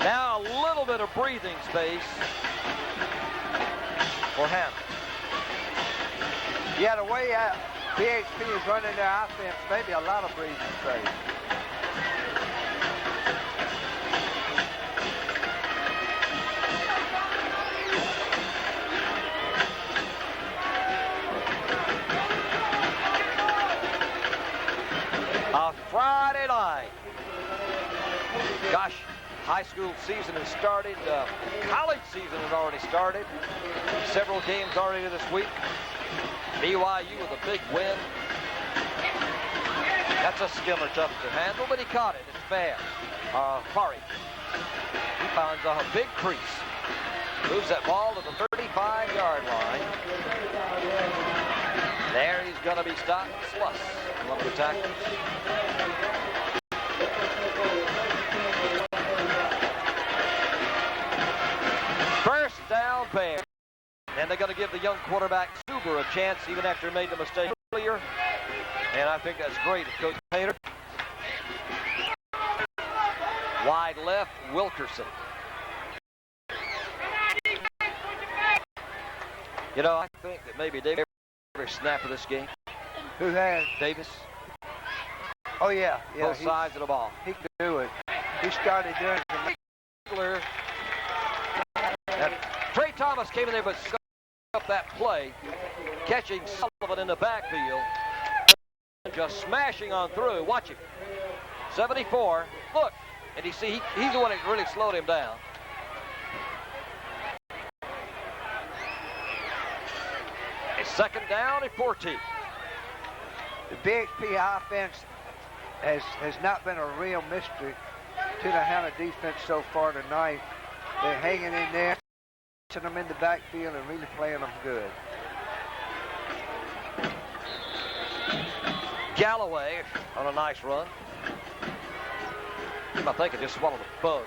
Now a little bit of breathing space for Hanna. Yeah, the way BHP is running their offense, maybe a lot of breathing space. A Friday night. Gosh, high school season has started. College season has already started. Several games already this week. BYU with a big win. That's a skimmer tough to handle, but he caught it. It's fair. Fari. He finds a big crease. Moves that ball to the 35-yard line. There he's going to be stopped. Sluss, one of the tackles. First down pair. And they're going to give the young quarterback Suber a chance even after he made the mistake earlier. And I think that's great of Coach Painter. Wide left, Wilkerson. You know, I think that maybe Davis every snap of this game. Who has? Davis. Oh, yeah. Both sides of the ball. He could do it. He started doing it. Trey Thomas came in there but scooped up that play, catching Sullivan in the backfield. Just smashing on through. Watch him. 74. Look. And you see, he's the one that really slowed him down. A second down at 14. The BHP offense has not been a real mystery to the Hanna defense so far tonight. They're hanging in there, catching them in the backfield and really playing them good. Galloway on a nice run. I think it just swallowed a bug.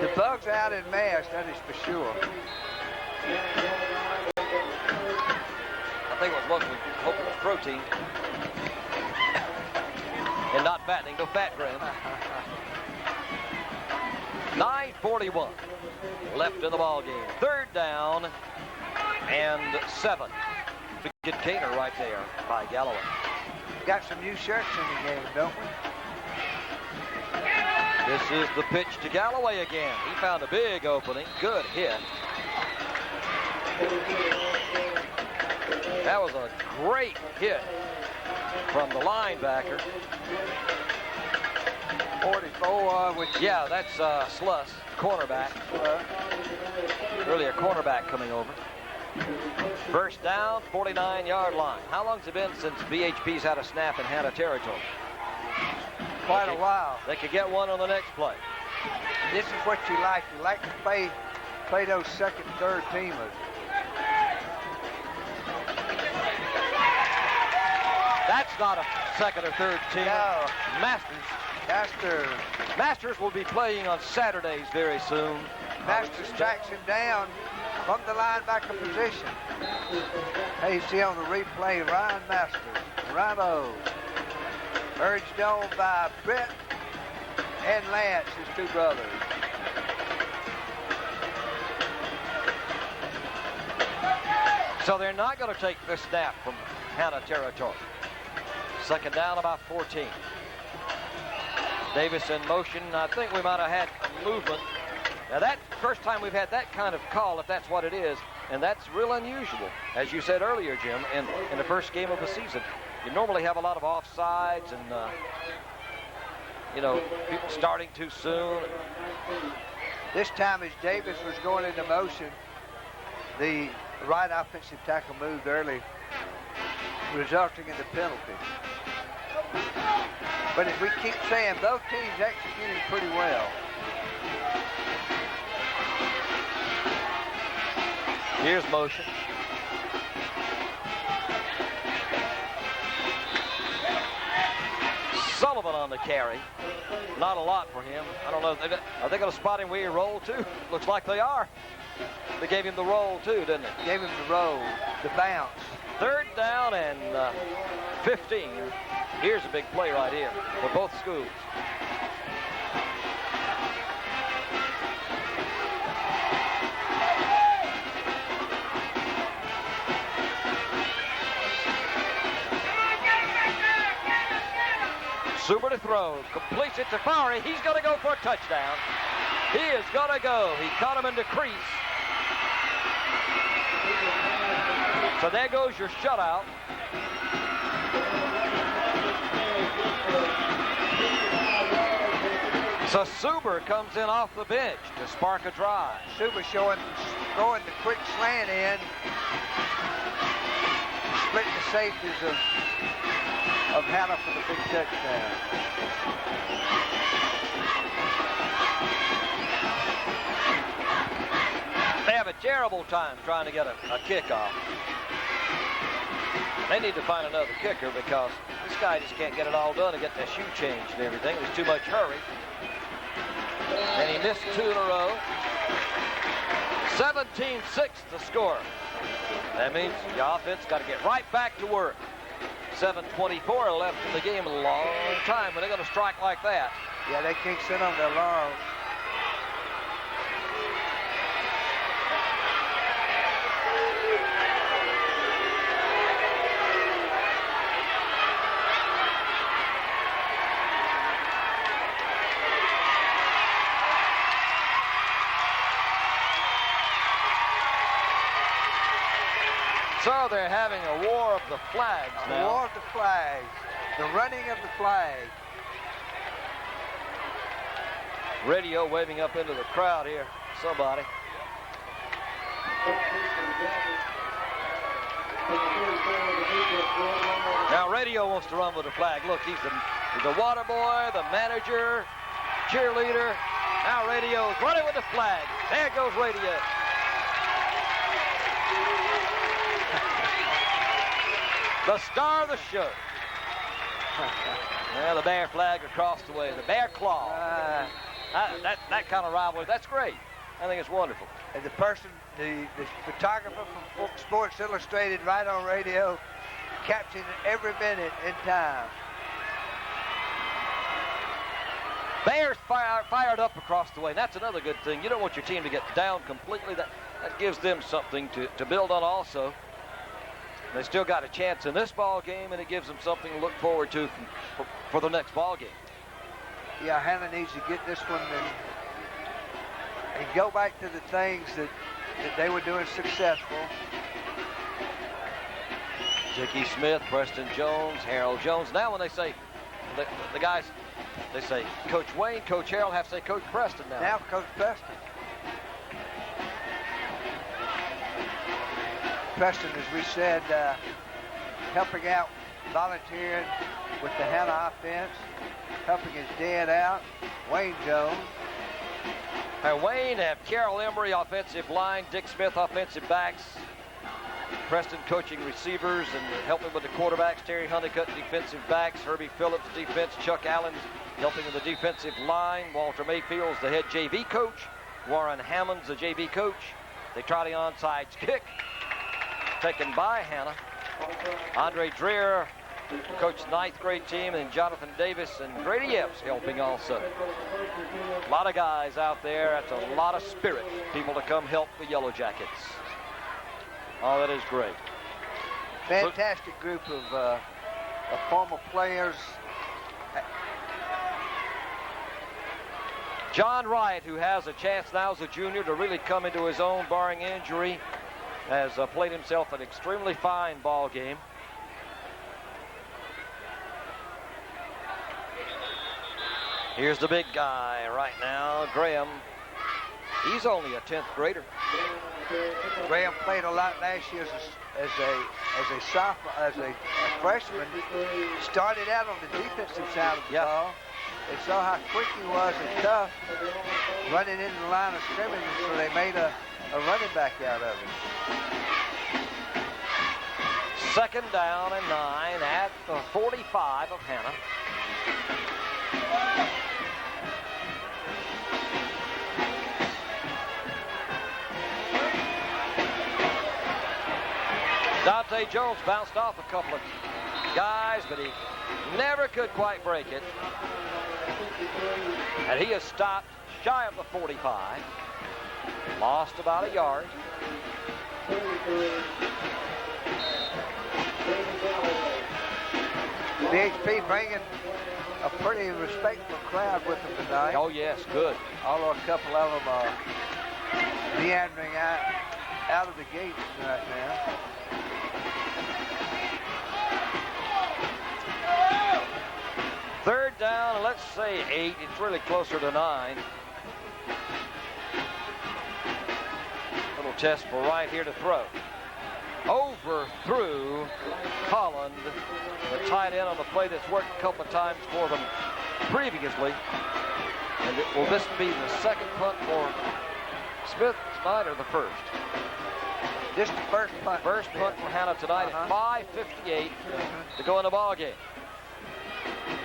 The bug's out in mass, that is for sure. I think it was mostly hoping for protein. And not fattening, no fat grams. 9:41 left in the ball game. Third down and 7. Good gainer right there by Galloway. Got some new shirts in the game, don't we? This is the pitch to Galloway again. He found a big opening. Good hit. That was a great hit from the linebacker. 44, which... Yeah, that's Sluss, cornerback. Really a cornerback coming over. First down, 49-yard line. How long's it been since BHP's had a snap in Hanna territory? Quite a while. They could get one on the next play. This is what you like. You like to play those second, third teamers. That's not a second or third team. No. Masters will be playing on Saturdays very soon. Masters tracks him down from the linebacker position. Hey, you see on the replay, Ryan Masters. Rhino. Urged on by Brett and Lance, his two brothers. So they're not going to take this snap from Hanna territory. Second down, about 14. Davis in motion. I think we might have had a movement. Now that first time we've had that kind of call, if that's what it is, and that's real unusual. As you said earlier, Jim, in the first game of the season, you normally have a lot of offsides and, you know, people starting too soon. This time as Davis was going into motion, the right offensive tackle moved early, resulting in the penalty. But as we keep saying, both teams executing pretty well. Here's motion. Sullivan on the carry. Not a lot for him. I don't know. Are they going to spot him where he rolled to? Looks like they are. They gave him the roll too, didn't they? Gave him the roll, the bounce. Third down and 15. Here's a big play right here for both schools. Suber to throw, completes it to Fowry. He's going to go for a touchdown. He is going to go. He caught him in the crease. So there goes your shutout. So Suber comes in off the bench to spark a drive. Suber throwing the quick slant in, splitting the safeties of Hanna for the big touchdown. They have a terrible time trying to get a kickoff. They need to find another kicker because this guy just can't get it all done and get that shoe changed and everything. There's too much hurry. And he missed 2 in a row. 17-6 the score. That means the offense got to get right back to work. 7:24 left in the game. A long time when they're going to strike like that. Yeah, they can't sit on their laurels. So they're having a war of the flags now. A war of the flags. The running of the flag. Radio waving up into the crowd here. Somebody. Now Radio wants to run with the flag. Look, he's the water boy, the manager, cheerleader. Now Radio's running with the flag. There goes Radio. The star of the show. Well, the Bear flag across the way. The Bear claw. That kind of rivalry, that's great. I think it's wonderful. And the photographer from Sports Illustrated right on Radio, capturing every minute in time. Bears fired up across the way. And that's another good thing. You don't want your team to get down completely. That gives them something to build on also. They still got a chance in this ball game, and it gives them something to look forward to for the next ball game. Yeah, Hanna needs to get this one and go back to the things that they were doing successful. Dickie Smith, Preston Jones, Harold Jones. Now when they say, the guys, they say Coach Wayne, Coach Harold, have to say Coach Preston now. Now Coach Preston. Preston, as we said, helping out, volunteering with the Hanna offense, helping his dad out, Wayne Jones. And Wayne have Carroll Emery offensive line, Dick Smith offensive backs, Preston coaching receivers and helping with the quarterbacks, Terry Honeycutt defensive backs, Herbie Phillips defense, Chuck Allen's helping with the defensive line, Walter Mayfield's the head JV coach, Warren Hammond's the JV coach. They try the onside kick. Taken by Hanna. Andre Dreer coached the 9th grade team, and Jonathan Davis and Grady Epps helping also. A lot of guys out there. That's a lot of spirit. People to come help the Yellow Jackets. Oh, that is great. Fantastic group of former players. John Wright, who has a chance now as a junior to really come into his own barring injury, has played himself an extremely fine ball game. Here's the big guy right now, Graham. He's only a 10th grader. Graham played a lot last year as a sophomore, as a freshman. Started out on the defensive side of the ball. They saw how quick he was and tough, running into the line of scrimmage, so they made a running back out of him. 2nd down and 9 at the 45 of Hanna. Dante Jones bounced off a couple of guys, but he never could quite break it. And he is stopped shy of the 45. Lost about a yard. BHP bringing a pretty respectful crowd with them tonight. Oh, yes, good. Although a couple of them are meandering out of the gates right now. Third down, and let's say 8. It's really closer to 9. Little test for Wright here to throw. Overthrew Holland, the tight end on the play that's worked a couple of times for them previously. And will this be the second punt for Smith tonight or the first? Just the first punt. First punt from Hanna tonight at 5:58 to go in the ball game.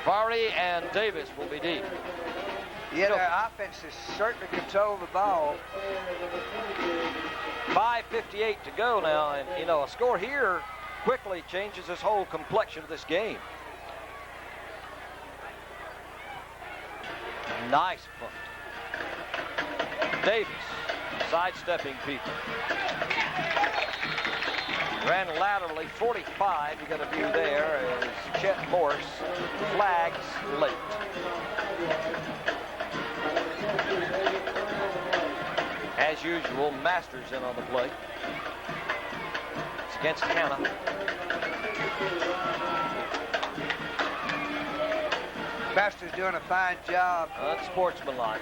Farley and Davis will be deep. Yeah, their offense has certainly controlled the ball. 5:58 to go now, and you know, a score here quickly changes this whole complexion of this game. Nice punt. Davis sidestepping people. Ran laterally 45. You got a view there as Chet Morse flags late. As usual, Masters in on the play. It's against Hanna. Masters doing a fine job. Unsportsmanlike.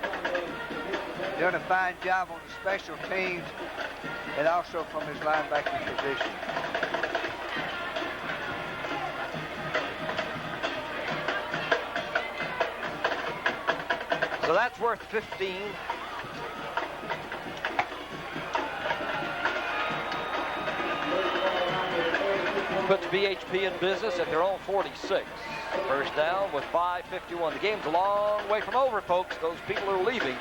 Doing a fine job on the special teams and also from his linebacking position. So that's worth 15. Puts BHP in business at their own 46. First down with 5:51. The game's a long way from over, folks. Those people are leaving.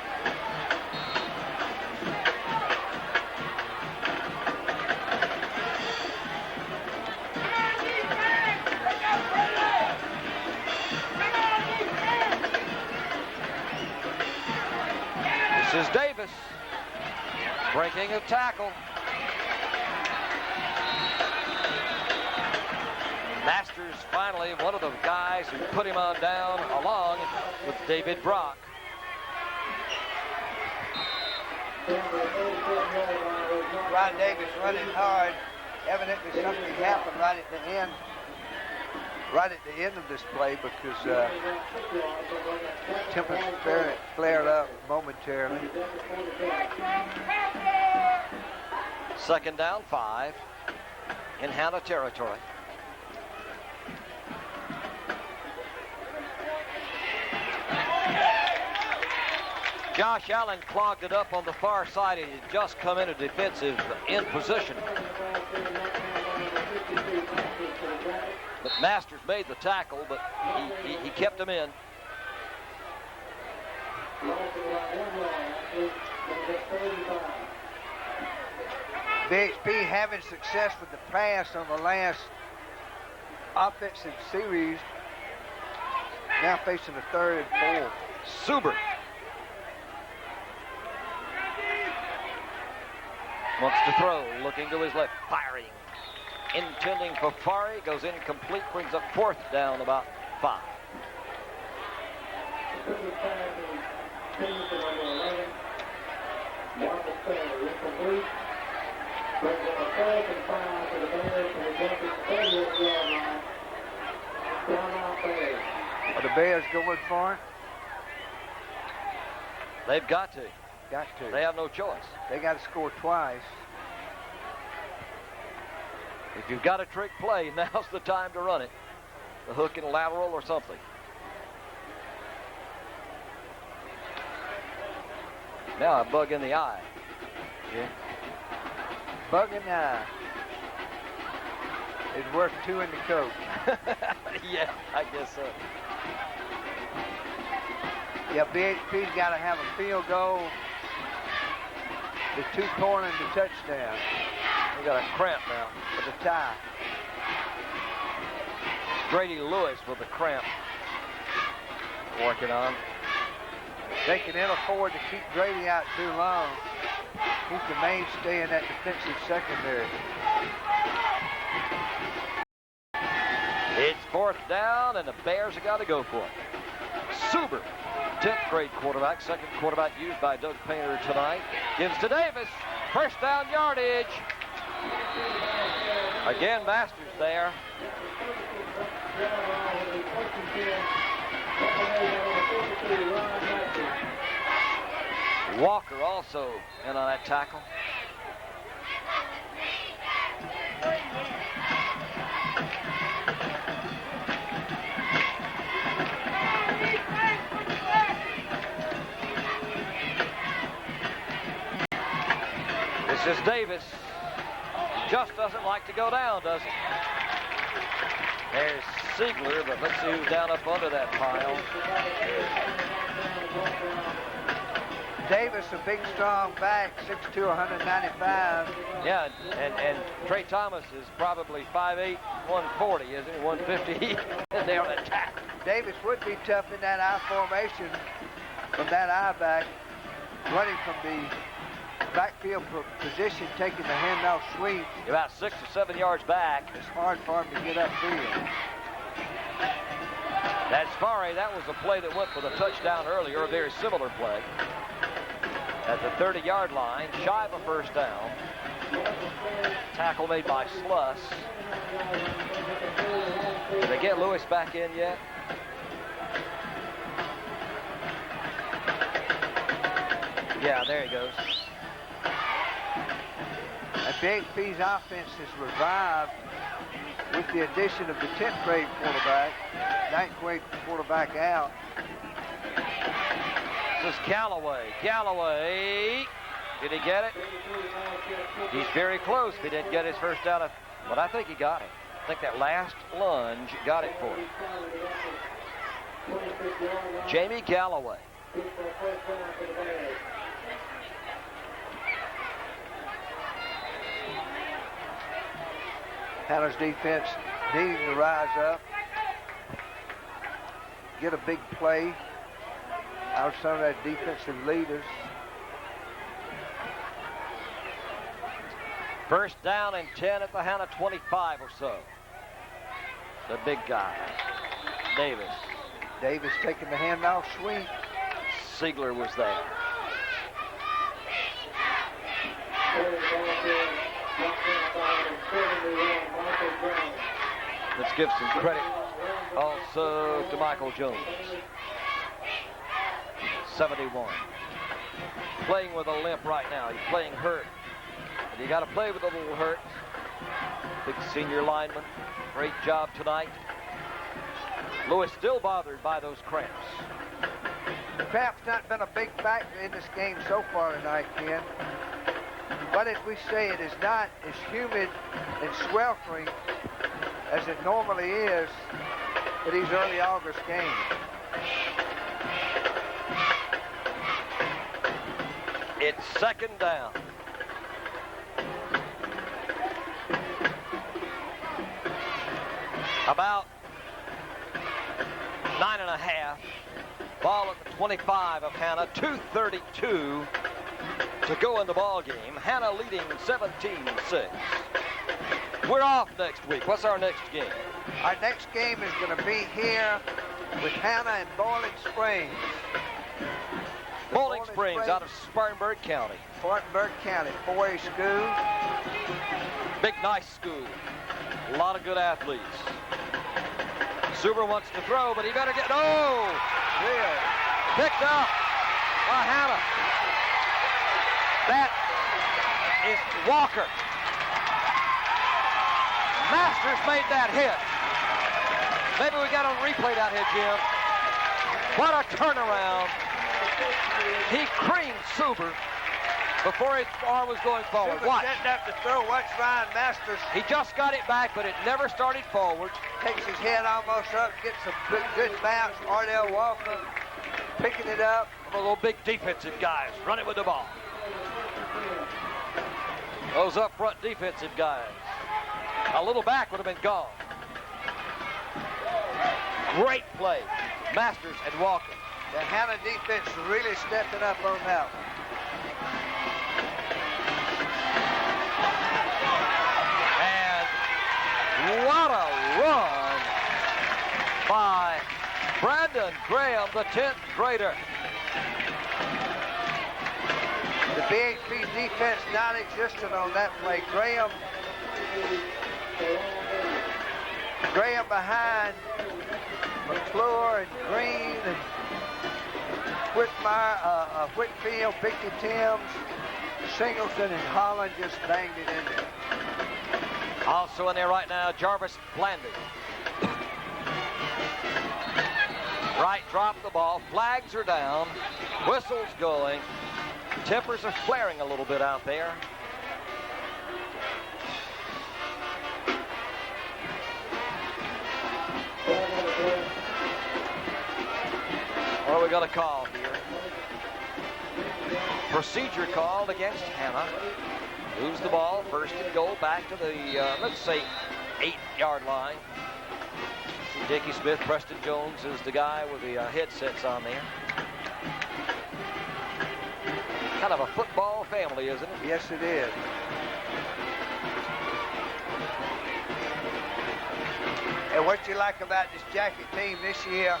This is Davis breaking a tackle. Masters finally one of the guys who put him on down along with David Brock. Ron Davis running hard. Evidently something happened right at the end. Right at the end of this play because temperature flared up momentarily. Second down, 5 in Hanna territory. Josh Allen clogged it up on the far side. He had just come in a defensive end position. But Masters made the tackle, but he kept him in. BHP having success with the pass on the last offensive series. Now facing the 3rd and 4th. Suber wants to throw, looking to his left, firing. Intending for Fari, goes incomplete, brings up 4th down, about 5. Are the Bears going for it? They've got to. Got to. They have no choice. They got to score twice. If you've got a trick play, now's the time to run it. The hook and lateral or something. Now a bug in the eye. Yeah. Bug in the eye. It's worth 2 in the coat. Yeah, I guess so. Yeah, BHP's got to have a field goal. The 2 point and the touchdown. We got a cramp now. For the tie. Grady Lewis with the cramp working on. They can ill afford to keep Grady out too long. He's the mainstay in that defensive secondary. It's 4th down, and the Bears have got to go for it. Suber, 10th grade quarterback, second quarterback used by Doug Painter tonight. Gives to Davis. First down yardage. Again, Masters there. Walker also in on that tackle. This is Davis. just doesn't like to go down, does he? There's Siegler, but let's see who's down up under that pile. Davis, a big, strong back, 6'2", 195. Yeah, and Trey Thomas is probably 5'8", 140, isn't he? 150. They're on attack. Davis would be tough in that I formation from that I back, running from the backfield position, taking the handoff sweep. About 6 or 7 yards back. It's hard for him to get upfield. That's Sparry. That was a play that went for the touchdown earlier, a very similar play. At the 30-yard line, shy of a first down. Tackle made by Sluss. Did they get Lewis back in yet? Yeah, there he goes. And BHP's offense is revived with the addition of the 10th grade quarterback, 9th grade quarterback out. This is Callaway. Callaway, did he get it? He's very close. He didn't get his first down, but I think he got it. I think that last lunge got it for him. Jamie Callaway. Hanna's defense needing to rise up, get a big play out of some of their defensive leaders. First down and 10 at the Hanna 25 or so. The big guy, Davis. Davis taking the handoff sweep. Siegler was there. Let's give some credit also to Michael Jones. 71. Playing with a limp right now. He's playing hurt. And you got to play with a little hurt. Big senior lineman. Great job tonight. Lewis still bothered by those cramps. The cramps not been a big factor in this game so far tonight, Ken. But as we say, it is not as humid and sweltering as it normally is for these early August games. It's second down. About 9.5. Ball at the 25 of Hanna. 2:32 to go in the ball game. Hanna leading 17-6. We're off next week. What's our next game? Our next game is going to be here with Hanna and Boiling Springs. Bowling Springs out of Spartanburg County. Spartanburg County, 4A school. Big, nice school. A lot of good athletes. Suber wants to throw, but he better get... Oh! Good. Picked up by Hanna. That is Walker. Masters made that hit. Maybe we got to replay that hit, Jim. What a turnaround. He creamed Suber before his arm was going forward. Suber Watch. setting up to throw. Watch Ryan Masters. He just got it back, but it never started forward. Takes his head almost up, gets a good bounce. Ardell Walker picking it up. A little big defensive guys running with the ball. Those up front defensive guys. A little back would have been gone. Great play. Masters and Walker. The Hanna defense really stepping up on that one. And what a run by Brandon Graham, the 10th grader. The BHP defense non-existent on that play. Graham behind McClure and Green and Whitfield, Biggie Timms, Singleton and Holland just banged it in there. Also in there right now, Jarvis Blandy. Right, drop the ball. Flags are down. Whistles going. Tempers are flaring a little bit out there. got a call here. Procedure called against Hanna. Moves the ball, first and goal, back to the, let's say, 8-yard line. Dickie Smith, Preston Jones is the guy with the headsets on there. Kind of a football family, isn't it? Yes, it is. And what you like about this Jacket team this year?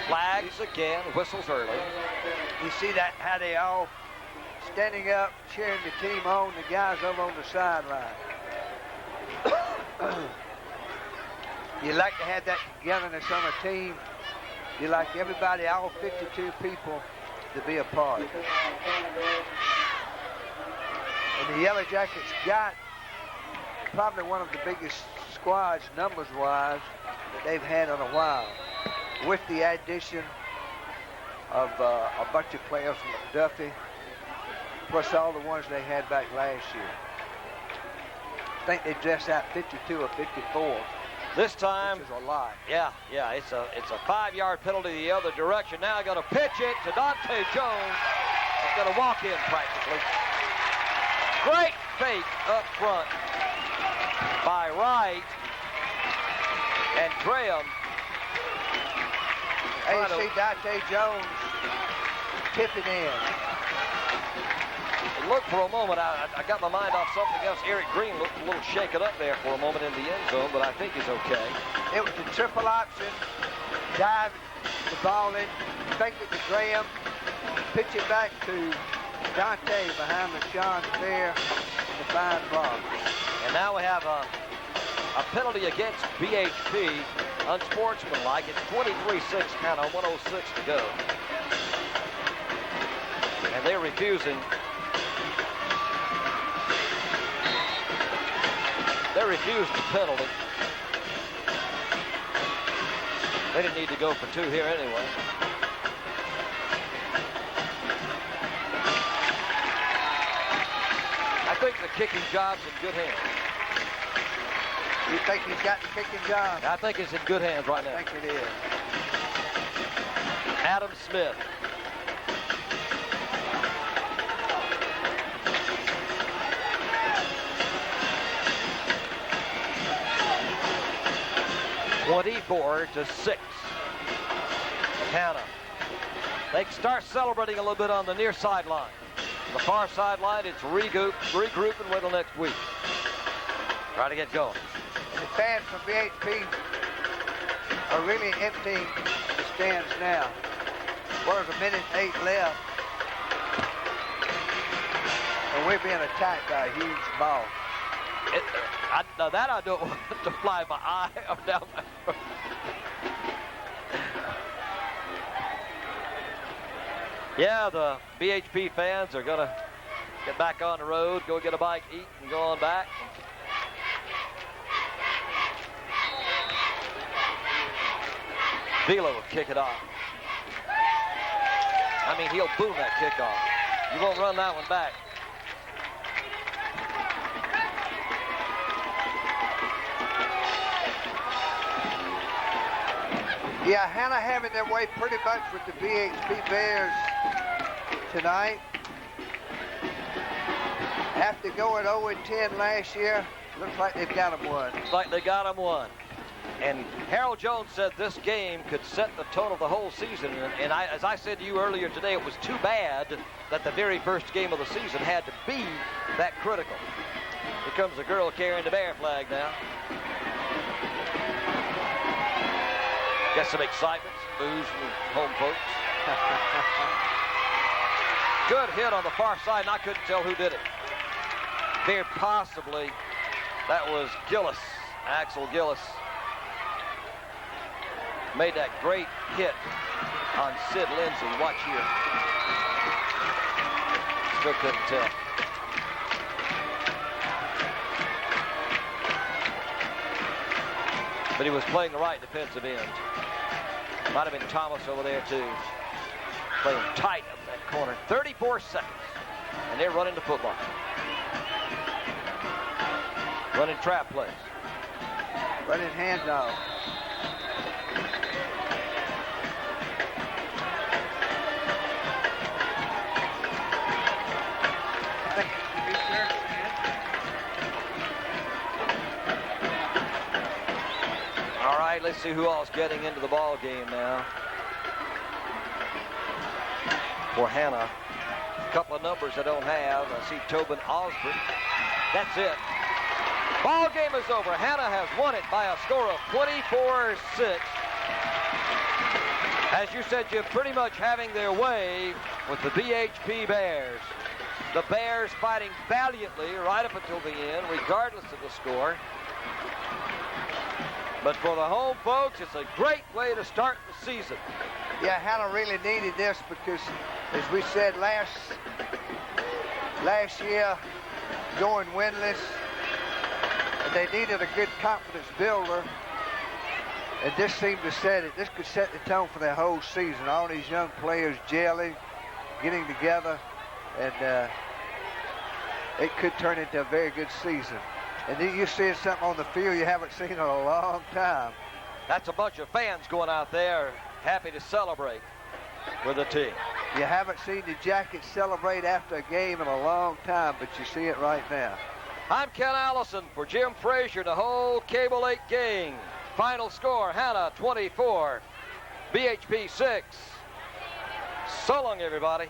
Flags again, whistles early. You see that, how they all standing up, cheering the team on, the guys over on the sideline. You like to have that togetherness on a team. You like everybody, all 52 people, to be a part. And the Yellow Jackets got probably one of the biggest squads, numbers-wise, that they've had in a while, with the addition of a bunch of players from McDuffie, plus all the ones they had back last year. I think they dressed out 52 or 54. This time, which is a lot. Yeah, it's a 5-yard penalty the other direction. Now going to pitch it to Dante Jones. He's going to walk in practically. Great fake up front by Wright and Graham. Hey, you see Dante Jones tipping in. Look, for a moment, I got my mind off something else. Eric Green looked a little shaken up there for a moment in the end zone, but I think he's okay. It was the triple option, dive the ball in, fake it to Graham, pitch it back to Dante behind the Sean Fair and the fine block. And now we have a penalty against BHP, unsportsmanlike. It's 23-6 Hanna, 1:06 to go. And they're refusing. They refused the penalty. They didn't need to go for 2 here anyway. I think the kicking job's in good hands. You think he's got the kicking job? I think it's in good hands right now. I think it is. Adam Smith. (24-6). Hanna. They start celebrating a little bit on the near sideline. The far sideline, it's regroup and wait till next week. Try to get going. And the fans from BHP are really emptying the stands now. Well, there's 1:08 left. And we're being attacked by a huge ball. Now that I don't want to fly my eye up down my... Yeah, the BHP fans are going to get back on the road, go get a bite to eat, and go on back. Vila will kick it off. I mean, he'll boom that kickoff. You won't run that one back. Yeah, Hanna having their way pretty much with the BHP Bears tonight. After going 0-10 last year, looks like they've got them one. Looks like they got them one. And Harold Jones said this game could set the tone of the whole season. And as I said to you earlier today, it was too bad that the very first game of the season had to be that critical. Here comes the girl carrying the Bear flag now. Got some excitement, some boos from home folks. Good hit on the far side, and I couldn't tell who did it. Very possibly that was Gillis, Axel Gillis. Made that great hit on Sid Lindsay. Watch here. Still couldn't tell. But he was playing the right defensive end. Might have been Thomas over there too. Playing tight up that corner. 34 seconds. And they're running the football. Running trap plays. Running handoff. right, let's see who all's getting into the ball game now. For Hanna, a couple of numbers I don't have. I see Tobin Osborne. That's it. Ball game is over. Hanna has won it by a score of 24-6. As you said, Jim, pretty much having their way with the BHP Bears. The Bears fighting valiantly right up until the end, regardless of the score. But for the home folks, it's a great way to start the season. Yeah, Hanna really needed this because, as we said last year, going winless, and they needed a good confidence builder. And this seemed to set it. This could set the tone for their whole season. All these young players gelling, getting together, and it could turn into a very good season. And then you're seeing something on the field you haven't seen in a long time. That's a bunch of fans going out there happy to celebrate with the team. You haven't seen the Jackets celebrate after a game in a long time, but you see it right now. I'm Ken Allison for Jim Frazier, the whole Cable 8 gang. Final score, Hanna 24, BHP 6. So long, everybody.